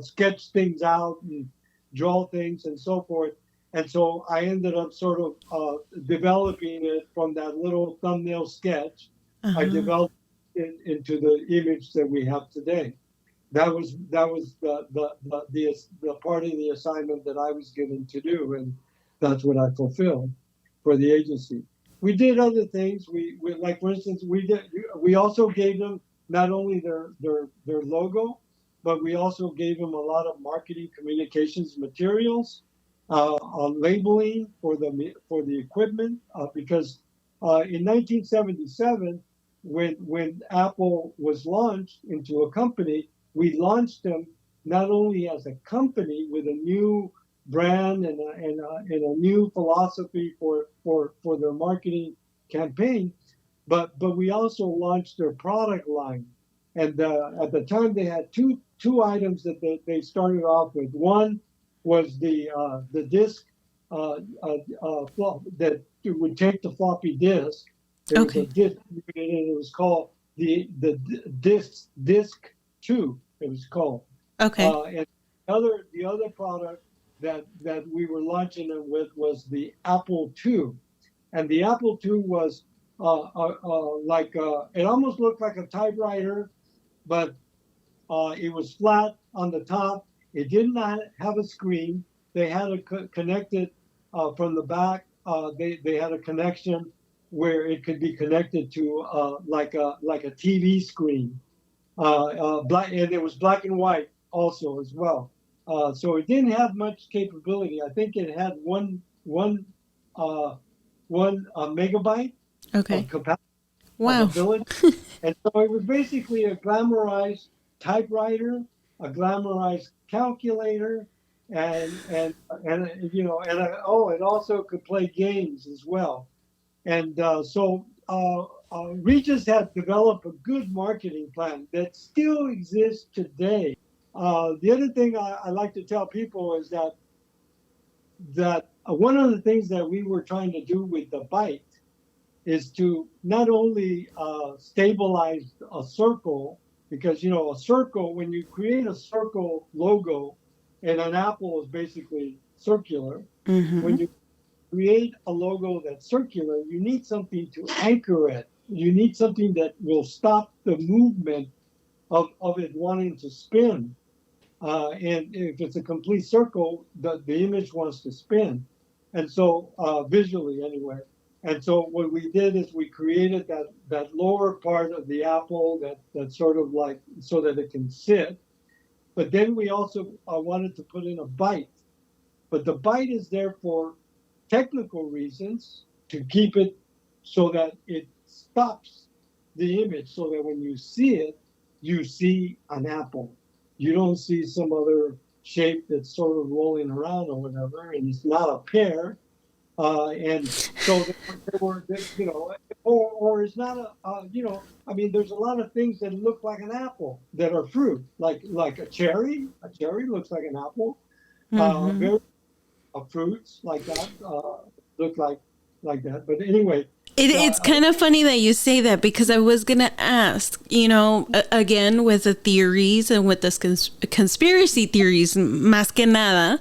sketch things out and draw things and so forth. And so I ended up sort of developing it from that little thumbnail sketch. I Uh-huh. developed it into the image that we have today. That was the part of the assignment that I was given to do, and that's what I fulfilled for the agency. We did other things. We like, for instance, we also gave them not only their logo, but we also gave them a lot of marketing communications materials, on labeling for the equipment, because in 1977, when Apple was launched into a company, we launched them not only as a company with a new brand and a new philosophy for their marketing campaign, but we also launched their product line. And at the time, they had two items that they started off with. One was the disc that would take the floppy disk. There was a Okay. disc, and it was called the disc two. It was called. Okay. And the other product that we were launching it with was the Apple II, and the Apple II was it almost looked like a typewriter, but it was flat on the top. It did not have a screen. They had it connected from the back. They had a connection where it could be connected to like a TV screen. Black, and it was black and white also as well. So it didn't have much capability. I think it had uh, one megabyte of Okay. capacity of Wow. ability, and so it was basically a glamorized typewriter, a glamorized calculator, and it also could play games as well. And Regis had developed a good marketing plan that still exists today. The other thing I like to tell people is that one of the things that we were trying to do with the Byte is to not only stabilize a circle, because a circle, when you create a circle logo, and an apple is basically circular, Mm-hmm. when you create a logo that's circular, you need something to anchor it. You need something that will stop the movement of it wanting to spin. And if it's a complete circle, the image wants to spin. And so visually anyway. And so what we did is we created that lower part of the apple that sort of like so that it can sit. But then we also wanted to put in a bite. But the bite is there for technical reasons to keep it so that it stops the image so that when you see it, you see an apple. You don't see some other shape that's sort of rolling around or whatever, and it's not a pear. And so there were, or it's not I mean, there's a lot of things that look like an apple that are fruit, like a cherry. A cherry looks like an apple. Mm-hmm. Very fruits like that look like that. But anyway, It's uh, kind of funny that you say that because I was gonna ask, again with the theories and with this conspiracy theories, más que nada,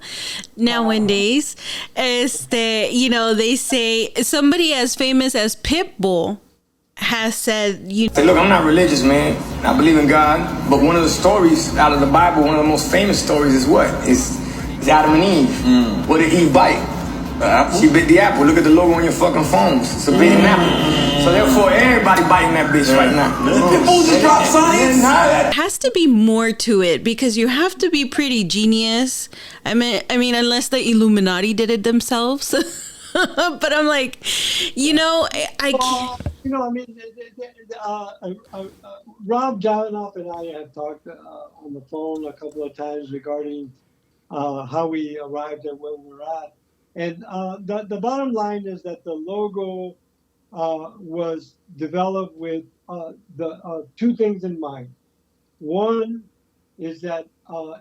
nowadays, they say somebody as famous as Pitbull has said, Say, look, I'm not religious, man. I believe in God, but one of the stories out of the Bible, one of the most famous stories is what? Is Adam and Eve. What did Eve bite? She bit the apple. Look at the logo on your fucking phones. It's a bitten apple. So therefore, everybody biting that bitch right now. Pitbull just dropped science. has to be more to it because you have to be pretty genius. I mean, unless the Illuminati did it themselves. But I'm like, I can't. I mean, Rob Janoff and I have talked on the phone a couple of times regarding how we arrived at where we're at. And the bottom line is that the logo was developed with the two things in mind. One is that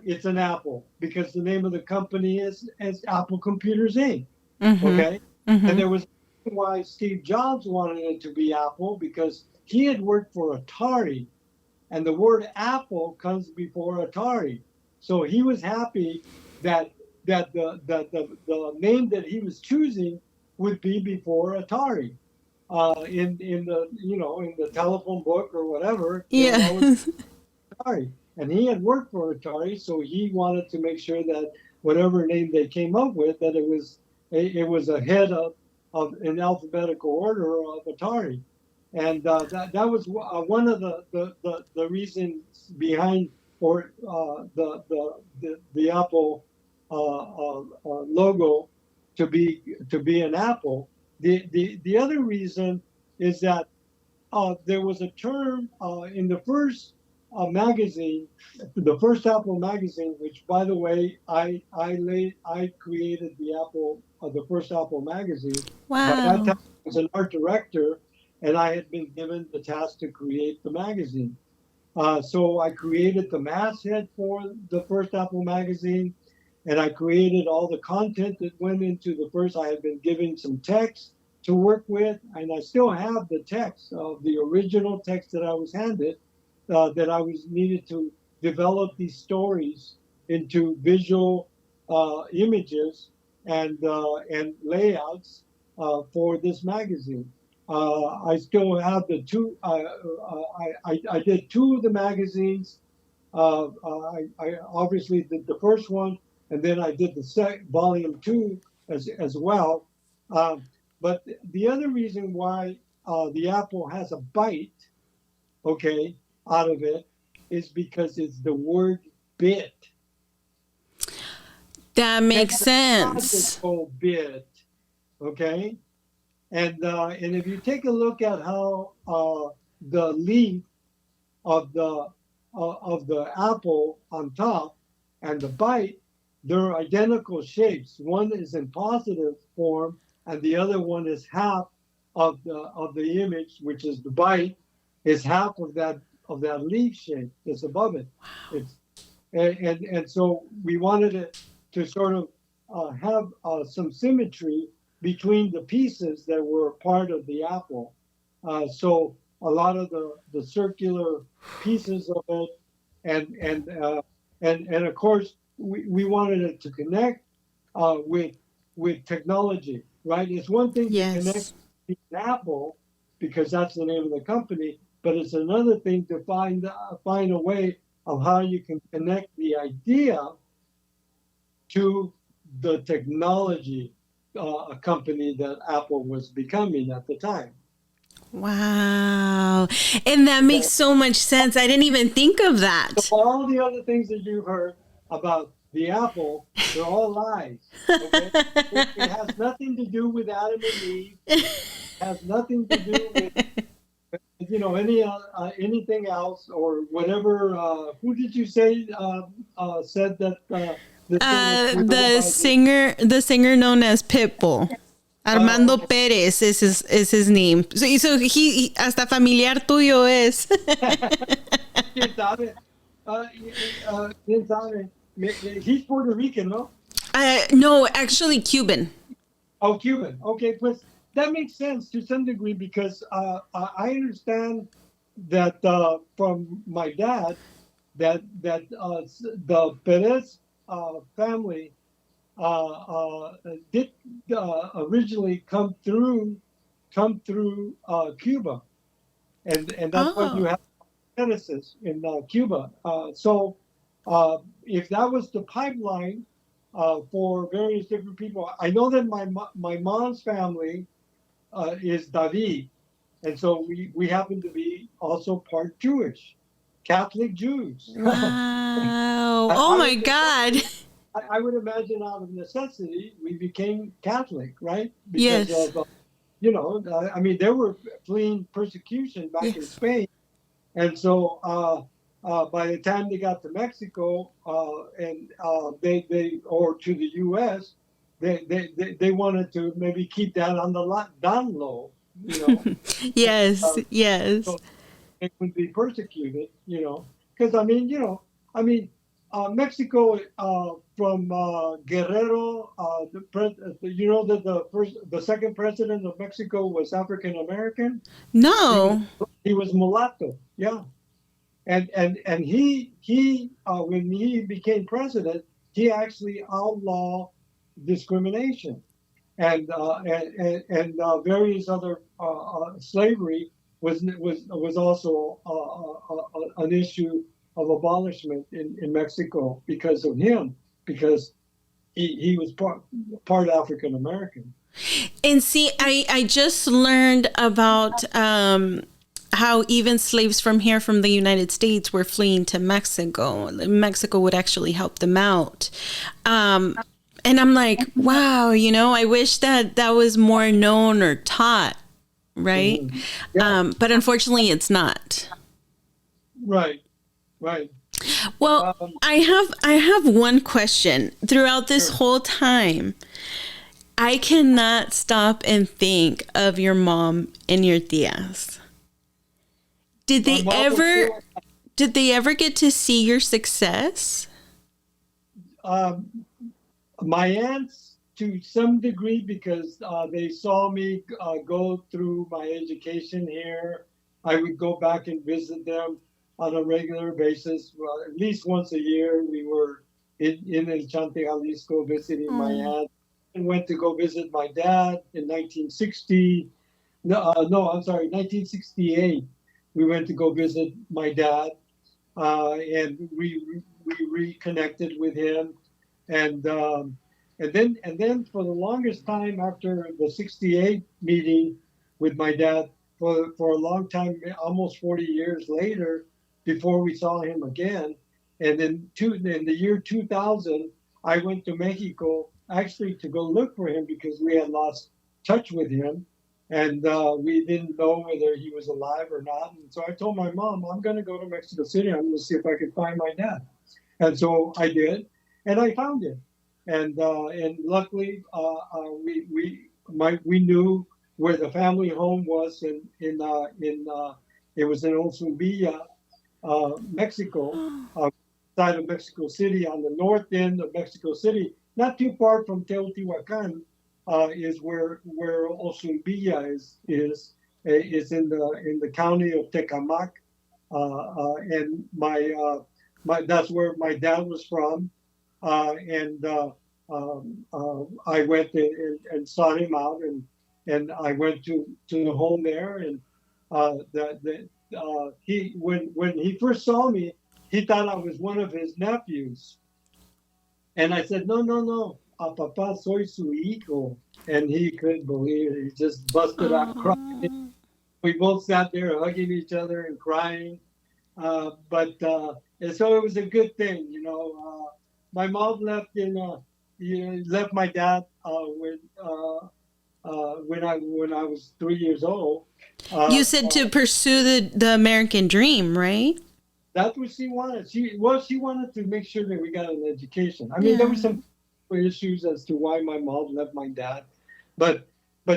it's an Apple because the name of the company is Apple Computers Inc. Okay, and there was why Steve Jobs wanted it to be Apple because he had worked for Atari, and the word Apple comes before Atari, so he was happy that the name that he was choosing would be before Atari. In the telephone book or whatever, there was Yeah. always Atari, and he had worked for Atari, so he wanted to make sure that whatever name they came up with, that it was ahead of in alphabetical order of Atari, and that was one of the reasons behind or the Apple logo to be an apple. The other reason is that there was a term in the first magazine, the first Apple magazine, which, by the way, I created the first Apple magazine. By that Wow. time, I was an art director, and I had been given the task to create the magazine. So I created the masthead for the first Apple magazine, and I created all the content that went into the first. I had been given some text to work with, and I still have the text of the original text that I was handed, that I was needed to develop these stories into visual images and layouts for this magazine. I still have the two. I did two of the magazines. I obviously did the first one, and then I did the volume 2 as well. But the other reason why the apple has a bite, okay, out of it, is because it's the word bit. That makes sense. Whole bit, okay, and if you take a look at how the leaf of the apple on top and the bite, they're identical shapes. One is in positive form, and the other one is half of the image, which is the bite, is half of that leaf shape that's above it. Wow. And so we wanted it to sort of have some symmetry between the pieces that were part of the apple. So a lot of the circular pieces of it, and of course we wanted it to connect with technology, right? It's one thing to connect to an apple because that's the name of the company, but it's another thing to find a way of how you can connect the idea to the technology company that Apple was becoming at the time. Wow. And that makes so much sense. I didn't even think of that. So all the other things that you've heard about the apple, they're all lies. Okay? It has nothing to do with Adam and Eve. It has nothing to do with anything else or whatever. Who did you say said that? The singer known as Pitbull. Armando Perez is his name. So he hasta familiar tuyo es. ¿Quién sabe? ¿Quién sabe? He's Puerto Rican, no? No, actually Cuban. Oh, Cuban. Okay, pues that makes sense to some degree because I understand that from my dad that the Perez family did originally come through Cuba, and that's why you have Genesis in Cuba. So if that was the pipeline for various different people, I know that my mom's family is David, and so we happen to be also part Jewish, Catholic Jews. Wow! Oh my God! I would imagine out of necessity we became Catholic, right? Because of, I mean, they were fleeing persecution back in Spain, and so by the time they got to Mexico they or to the U.S., they wanted to maybe keep that on the down low, Yes. So they would be persecuted, because Mexico from Guerrero, the second president of Mexico was African American. No, he was mulatto. Yeah, and he when he became president, he actually outlawed discrimination and various other slavery was also an issue of abolishment in Mexico because of him, because he was part African American. And see, I just learned about how even slaves from the United States were fleeing to Mexico. Mexico would actually help them out. And I'm like, wow, I wish that was more known or taught, right? Mm-hmm. Yeah. But unfortunately, it's not. Right. Well, I have one question. Throughout this whole time, I cannot stop and think of your mom and your tias. Did they ever get to see your success? My aunts, to some degree, because they saw me go through my education here. I would go back and visit them on a regular basis. Well, at least once a year, we were in El Chante, Jalisco, visiting my aunt. And went to go visit my dad in 1960. No, I'm sorry, 1968. We went to go visit my dad, and we reconnected with him, and then for the longest time after the '68 meeting with my dad, for a long time, almost 40 years later, before we saw him again, and then in the year 2000, I went to Mexico actually to go look for him because we had lost touch with him, and we didn't know whether he was alive or not. And so I told my mom, I'm going to go to Mexico City. I'm going to see if I can find my dad. And so I did, and I found him. And luckily, we knew where the family home was it was in Osumbilla, Mexico, side of Mexico City, on the north end of Mexico City, not too far from Teotihuacan, is where Osumbilla is. It's in the county of Tecamac, and that's where my dad was from, and I went and sought him out, and I went to the home there, and he when he first saw me, he thought I was one of his nephews, and I said, no, papá soy su hijo, and he couldn't believe it. He just busted out crying. We both sat there hugging each other and crying. And so it was a good thing, my mom left left my dad when I was 3 years old. You said to pursue the American dream, right? That's what she wanted. She wanted to make sure that we got an education. I mean, there were some issues as to why my mom left my dad, but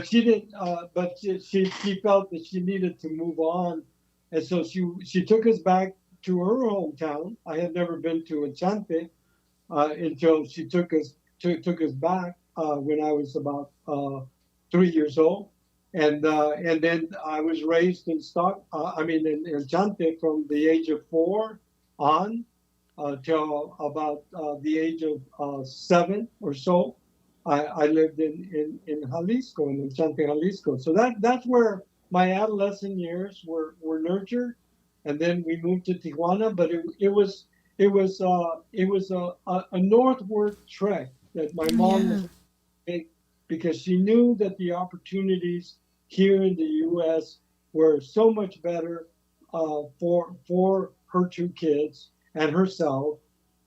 she didn't. But she felt that she needed to move on, and so she took us back to her hometown. I had never been to Enchante until she took us back when I was about 3 years old, and then I was raised in in Enchante from the age of 4 on till about the age of 7 or so. I lived in Jalisco, in Enchante, Jalisco. So that's where my adolescent years were nurtured, and then we moved to Tijuana. But it was a northward trek that my mom was making, because she knew that the opportunities here in the U.S. were so much better for her 2 kids and herself,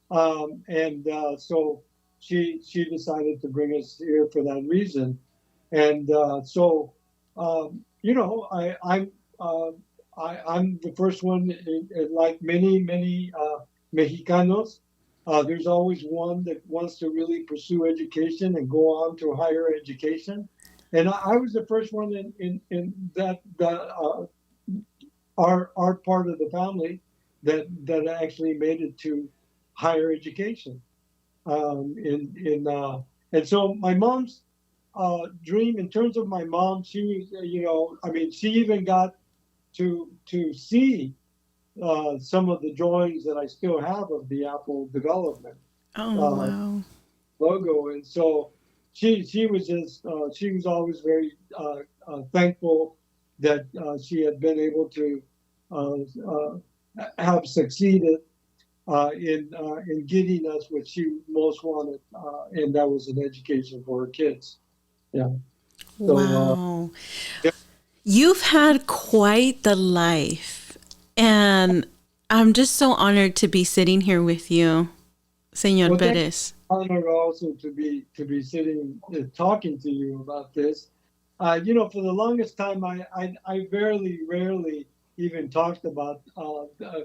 so she decided to bring us here for that reason. And I'm the first one, like many Mexicanos. There's always one that wants to really pursue education and go on to higher education. And I was the first one in that our part of the family that actually made it to higher education. And so my mom's dream, in terms of my mom, she she even got to see some of the drawings that I still have of the Apple development logo. And so she was always very thankful that she had been able to have succeeded in getting us what she most wanted, and that was an education for her kids. Yeah. So, wow. You've had quite the life, and I'm just so honored to be sitting here with you, Señor Perez. Honored also to be sitting talking to you about this. For the longest time, I rarely even talked about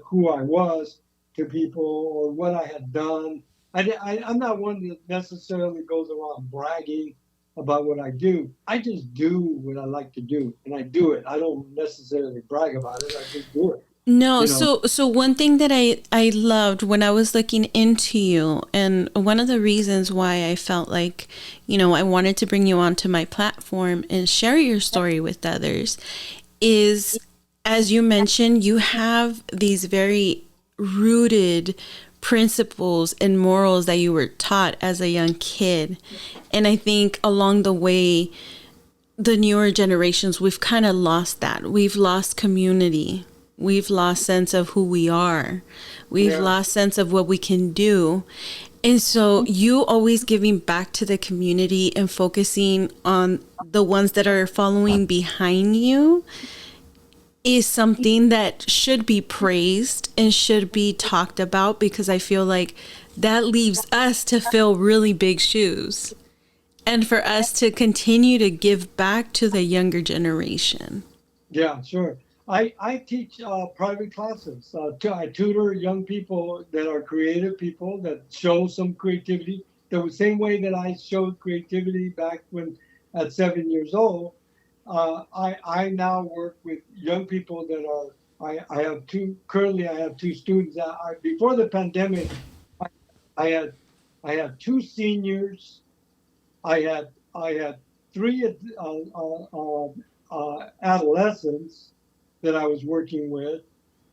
who I was to people or what I had done. I'm not one that necessarily goes around bragging about what I do. I just do what I like to do, and I do it. I don't necessarily brag about it. I just do it. No, You know. so one thing that I loved when I was looking into you, and one of the reasons why I felt like, I wanted to bring you onto my platform and share your story with others is, as you mentioned, you have these very rooted principles and morals that you were taught as a young kid. And I think along the way, the newer generations, we've kind of lost that. We've lost community. We've lost sense of who we are. We've lost sense of what we can do. And so you always giving back to the community and focusing on the ones that are following behind you is something that should be praised and should be talked about, because I feel like that leaves us to fill really big shoes and for us to continue to give back to the younger generation. Yeah, sure. I teach private classes. I tutor young people that are creative people that show some creativity. The same way that I showed creativity back when at 7 years old, I now work with young people that are. I have two students. Before the pandemic, I, I had I had two seniors. I had three adolescents that I was working with,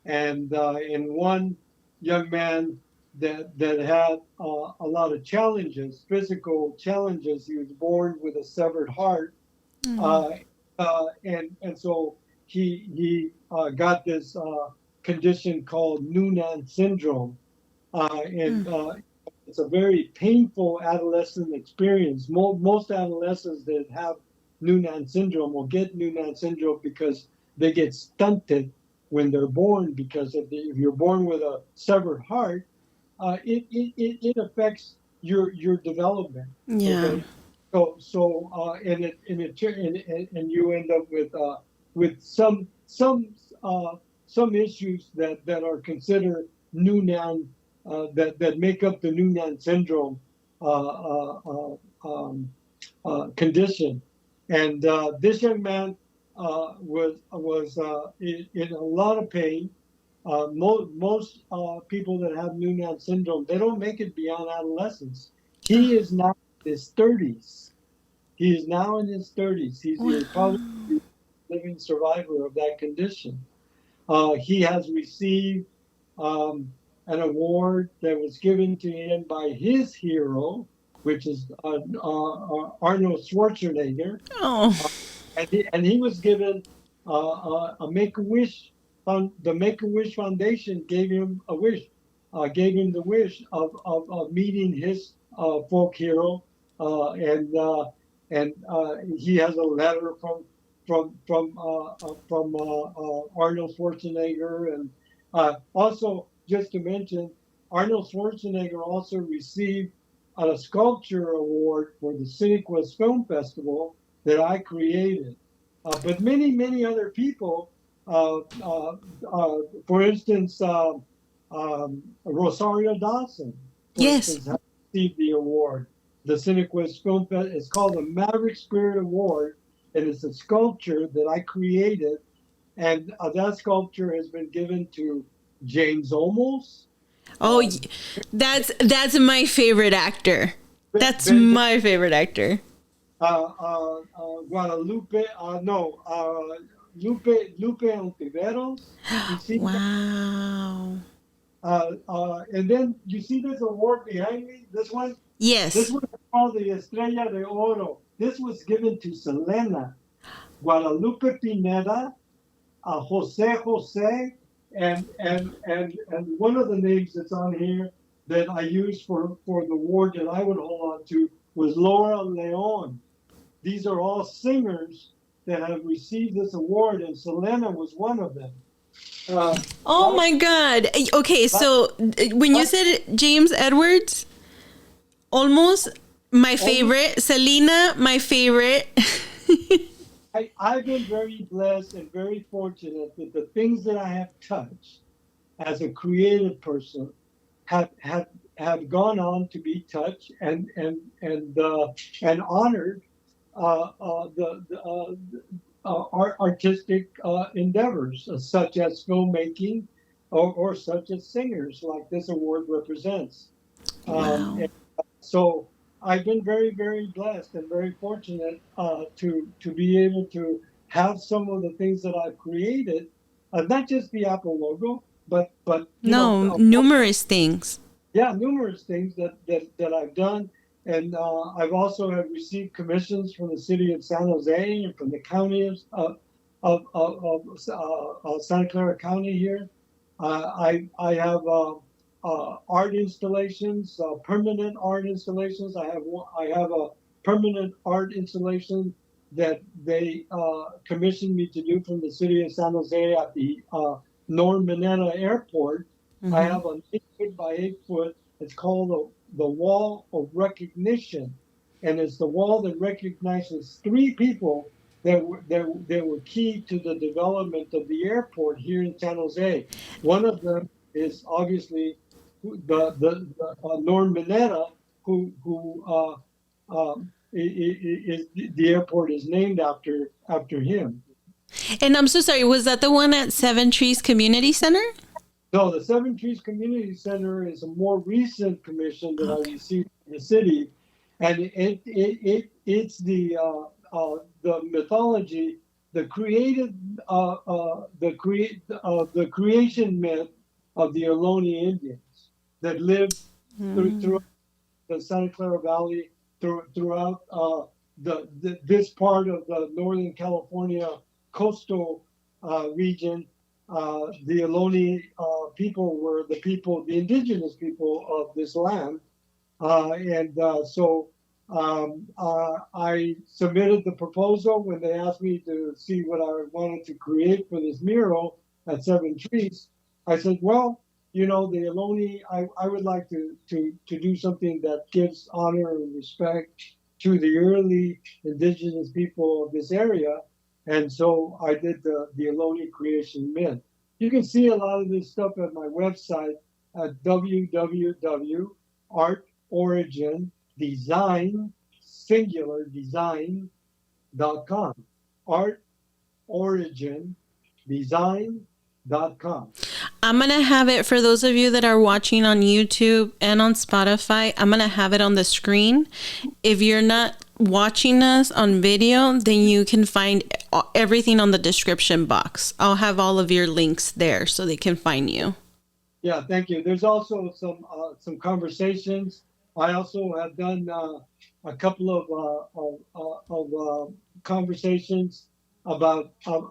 and one young man that had a lot of challenges, physical challenges. He was born with a severed heart, and so he got this condition called Noonan syndrome, and it's a very painful adolescent experience. Most adolescents that have Noonan syndrome will get Noonan syndrome because they get stunted when they're born, because if you're born with a severed heart, it affects your development. Yeah. Okay, and you end up with some issues that are considered Noonan, that make up the Noonan syndrome condition. And this young man was in a lot of pain. Most people that have Noonan syndrome, they don't make it beyond adolescence. He is now in his 30s. He is now in his 30s. He's probably the living survivor of that condition. He has received an award that was given to him by his hero, which is Arnold Schwarzenegger. Oh. And he was given a Make-A-Wish. The Make-A-Wish Foundation gave him a wish, gave him the wish of meeting his folk hero, and he has a letter from Arnold Schwarzenegger, and also just to mention, Arnold Schwarzenegger also received a sculpture award for the Cinequest Film Festival that I created. But many other people, for instance, Rosario Dawson, for instance, has received the award. The Cinequest Film Festival. It's called the Maverick Spirit Award, and it's a sculpture that I created, and that sculpture has been given to James Olmos. Oh, that's my favorite actor. That's my favorite actor. Guadalupe, Lupe Ontiveros. You see? Wow. And then you see this award behind me. This one. Yes. This one is called the Estrella de Oro. This was given to Selena, Guadalupe Pineda, Jose, and one of the names that's on here that I used for the award that I would hold on to was Laura Leon. These are all singers that have received this award, and Selena was one of them. Oh my God. Okay, so when you said James Edwards, almost my favorite. Selena, my favorite. I've been very blessed and very fortunate that the things that I have touched as a creative person have gone on to be touched and honored artistic endeavors, such as filmmaking or such as singers, like this award represents. Wow. And so I've been very, very blessed and very fortunate to be able to have some of the things that I've created, not just the Apple logo, but No, numerous things. yeah, numerous things that I've done. And I've also have received commissions from the city of San Jose and from the county of Santa Clara County here. I have art installations, permanent art installations. I have a permanent art installation that they commissioned me to do from the city of San Jose at the Norm Mineta Airport. I Mm-hmm. have an 8 foot by 8 foot. It's called the Wall of Recognition, and it's the wall that recognizes three people that were key to the development of the airport here in San Jose. One of them is obviously Norm Mineta, who is the airport is named after him. And I'm so sorry, was that the one at Seven Trees Community Center? No, the Seven Trees Community Center is a more recent commission that I Okay. received from the city, and it's the mythology, the created the creation myth of the Ohlone Indians that lived throughout the Santa Clara Valley, throughout this part of the Northern California coastal region. The Ohlone people were the indigenous people of this land. I submitted the proposal when they asked me to see what I wanted to create for this mural at Seven Trees. I said, well, the Ohlone, I would like to do something that gives honor and respect to the early indigenous people of this area. And so I did the Ohlone creation myth. You can see a lot of this stuff at my website at www.artorigindesign, singular design.com. Artorigindesign.com. I'm going to have it for those of you that are watching on YouTube and on Spotify. I'm going to have it on the screen. If you're not watching us on video, then you can find everything on the description box. I'll have all of your links there so they can find you. Yeah, thank you. There's also some conversations. I also have done a couple of conversations about how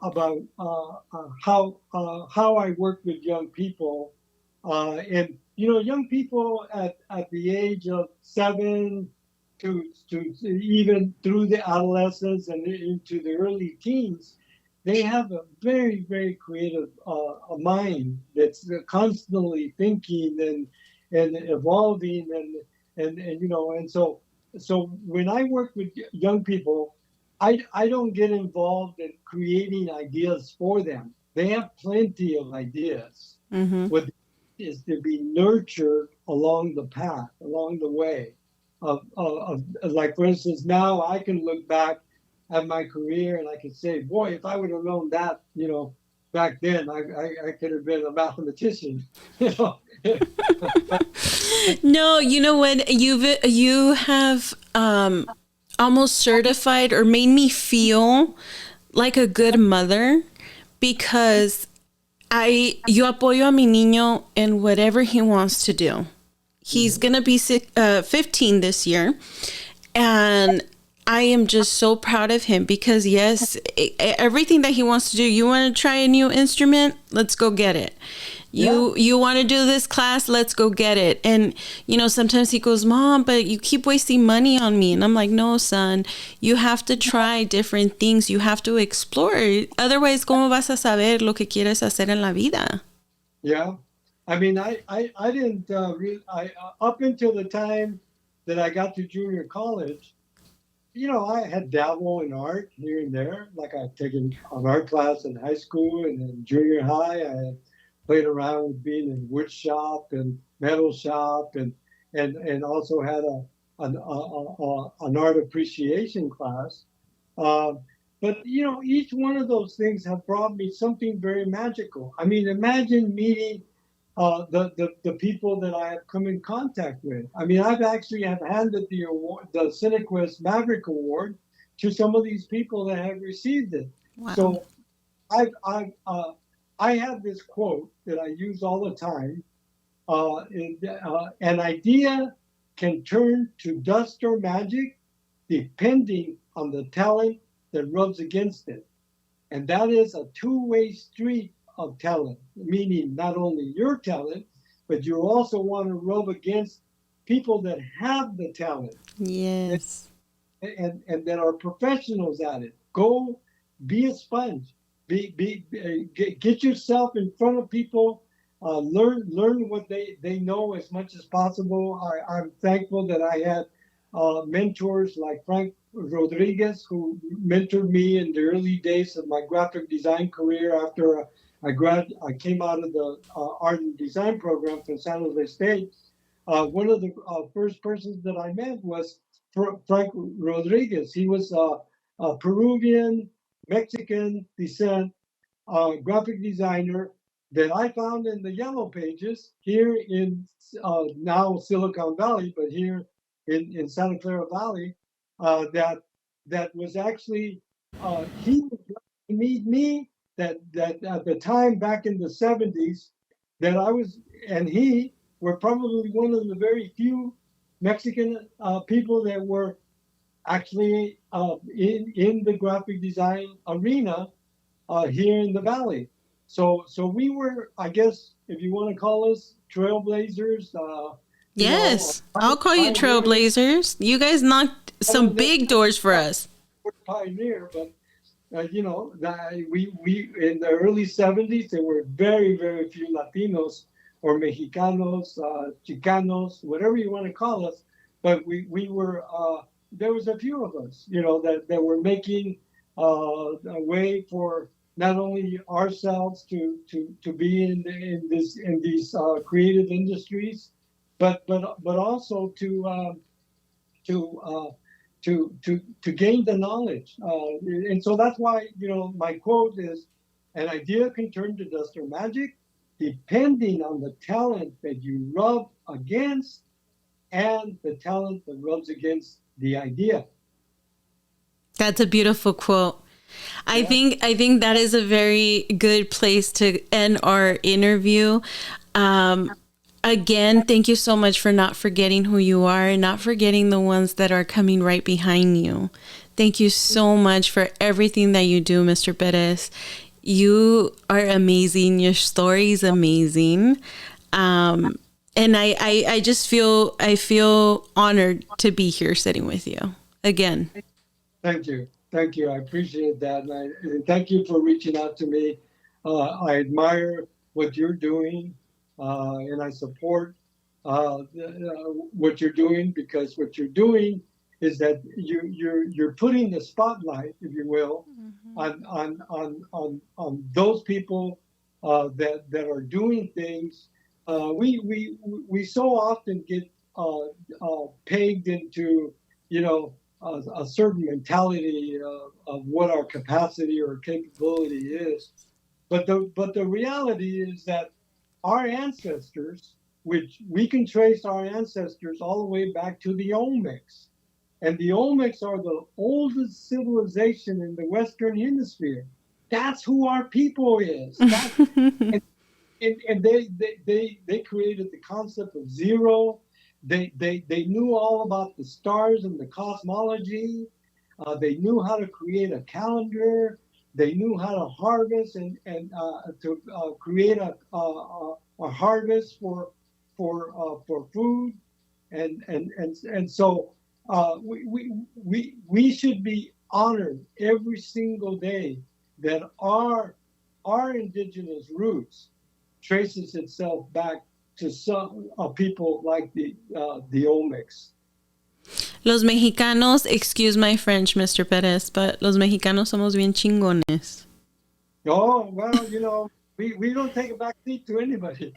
I work with young people, and young people at the age of 7 to even through the adolescence and into the early teens, they have a very, very creative mind that's constantly thinking and evolving and so when I work with young people, I don't get involved in creating ideas for them. They have plenty of ideas. Mm-hmm. What is to be nurtured along the path, along the way of like, for instance, now I can look back at my career and I can say, boy, if I would have known that, back then, I could have been a mathematician. No, you know what? You have almost certified or made me feel like a good mother because yo apoyo a mi niño in whatever he wants to do. He's gonna be 15 this year, and I am just so proud of him because yes, everything that he wants to do. You want to try a new instrument? Let's go get it. You want to do this class? Let's go get it. And sometimes he goes, Mom, but you keep wasting money on me. And I'm like, no, son, you have to try different things. You have to explore. Otherwise, ¿cómo vas a saber lo que quieres hacer en la vida? Yeah. I mean, I didn't up until the time that I got to junior college, I had dabbled in art here and there. Like I'd taken an art class in high school and in junior high. I had played around with being in wood shop and metal shop and also had an art appreciation class. But each one of those things have brought me something very magical. I mean, imagine meeting the people that I have come in contact with. I mean, I've actually have handed the award, the Cinequest Maverick Award, to some of these people that have received it. Wow. So I have this quote that I use all the time. An idea can turn to dust or magic depending on the talent that rubs against it. And that is a two-way street of talent, meaning not only your talent, but you also want to rub against people that have the talent. Yes. And that are professionals at it. Go be a sponge. Get yourself in front of people. Learn what they know as much as possible. I'm thankful that I had mentors like Frank Rodriguez, who mentored me in the early days of my graphic design career after I came out of the art and design program from San Jose State. One of the first persons that I met was Frank Rodriguez. He was a Peruvian, Mexican descent graphic designer that I found in the Yellow Pages here in now Silicon Valley, but here in Santa Clara Valley, that was actually he was to meet me that at the time back in the 70s that I was and he were probably one of the very few Mexican people that were actually in the graphic design arena here in the Valley. So we were, I guess, if you want to call us trailblazers. Yes, I'll call you trailblazers. You guys knocked some big doors for us. Pioneer, but we in the early 70s there were very, very few Latinos or Mexicanos, Chicanos, whatever you want to call us. But we were there was a few of us, that were making a way for not only ourselves to be in these creative industries, but also to gain the knowledge. And so that's why my quote is, an idea can turn to dust or magic depending on the talent that you rub against and the talent that rubs against the idea. That's a beautiful quote. I think that is a very good place to end our interview. Again, thank you so much for not forgetting who you are and not forgetting the ones that are coming right behind you. Thank you so much for everything that you do, Mr. Perez. You are amazing. Your story is amazing. And I just feel honored to be here sitting with you again. Thank you. I appreciate that. And thank you for reaching out to me. I admire what you're doing, and I support what you're doing, because what you're doing is that you're putting the spotlight, if you will, on those people that are doing things. We so often get pegged into a certain mentality of what our capacity or capability is, but the reality is that our ancestors, which we can trace our ancestors all the way back to the Olmecs, and the Olmecs are the oldest civilization in the Western Hemisphere. That's who our people is. And they created the concept of zero. They knew all about the stars and the cosmology. They knew how to create a calendar. They knew how to harvest and to create a harvest for food, and so we should be honored every single day that our indigenous roots traces itself back to some people like the Olmecs. Los mexicanos, excuse my French, Mr. Perez, but los mexicanos somos bien chingones. Oh, well, we don't take a back seat to anybody.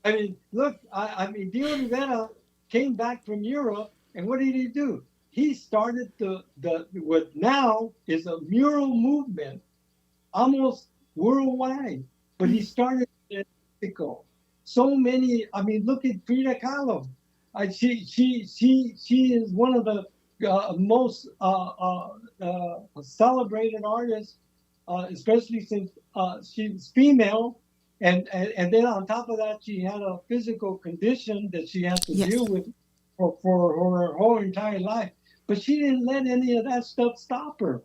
I mean, look, Dio Rivera came back from Europe, and what did he do? He started what now is a mural movement, almost worldwide. But he started in Mexico. So many. I mean, look at Frida Kahlo. She is one of the most celebrated artists, especially since she's female. And then on top of that, she had a physical condition that she had to deal with for her whole entire life. But she didn't let any of that stuff stop her.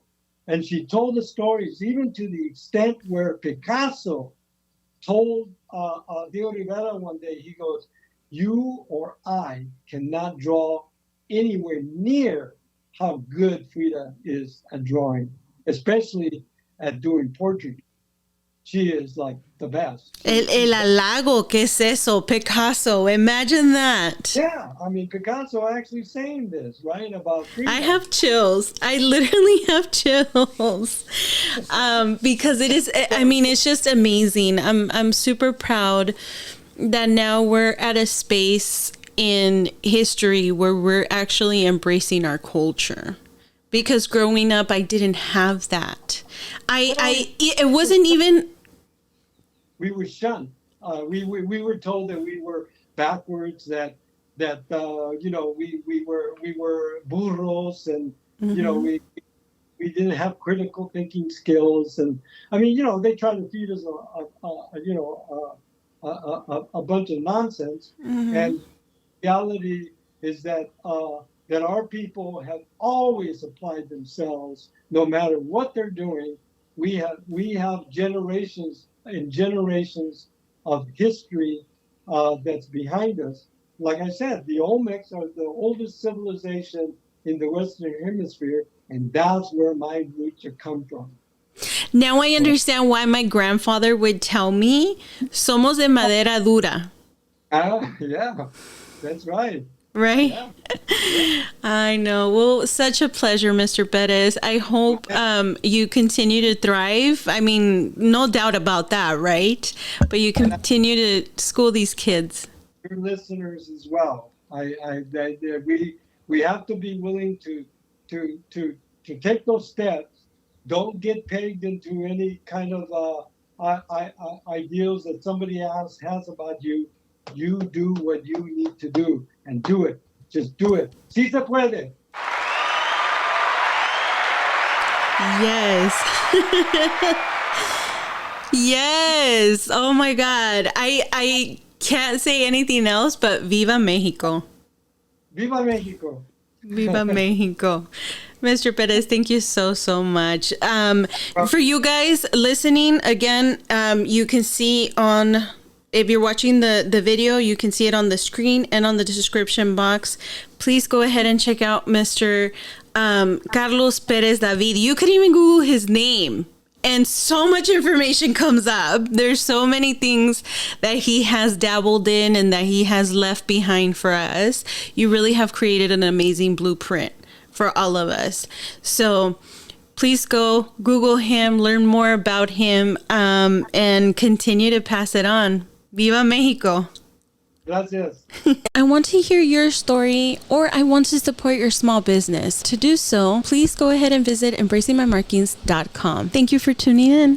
And she told the stories, even to the extent where Picasso told De Rivera one day, he goes, "You or I cannot draw anywhere near how good Frida is at drawing, especially at doing portraiture. She is like the best." El halago, ¿qué es eso? Picasso, imagine that. Yeah, I mean, Picasso actually saying this, right, about Frida. I have chills. I literally have chills. Because it is, I mean, it's just amazing. I'm super proud that now we're at a space in history where we're actually embracing our culture. Because growing up, I didn't have that. It wasn't even... We were shunned. We were told that we were backwards, that you know, we were burros, and you know, we didn't have critical thinking skills, and I mean, you know, they tried to feed us a bunch of nonsense. And reality is that that our people have always applied themselves, no matter what they're doing. We have generations and generations of history that's behind us. Like I said, the Olmecs are the oldest civilization in the Western Hemisphere, and that's where my roots are come from. Now I understand why my grandfather would tell me, "Somos de madera dura." Yeah, that's right. Right? Yeah. I know. Well, such a pleasure, Mr. Perez. I hope you continue to thrive. I mean, no doubt about that, right? But you continue to school these kids. Your listeners as well. We have to be willing to take those steps. Don't get pegged into any kind of ideals that somebody else has about you. You do what you need to do, and do it. Just do it. Sí se puede. Yes. Yes. Oh my God. I can't say anything else but Viva Mexico. Viva Mexico. Viva Mexico. Mr. Perez, thank you so much. For you guys listening, again, you can see on... If you're watching the video, you can see it on the screen and on the description box. Please go ahead and check out Mr. Carlos Perez David. You could even Google his name, and so much information comes up. There's so many things that he has dabbled in and that he has left behind for us. You really have created an amazing blueprint for all of us. So... please go Google him, learn more about him, and continue to pass it on. Viva Mexico. Gracias. I want to hear your story, or I want to support your small business. To do so, please go ahead and visit embracingmymarkings.com. Thank you for tuning in.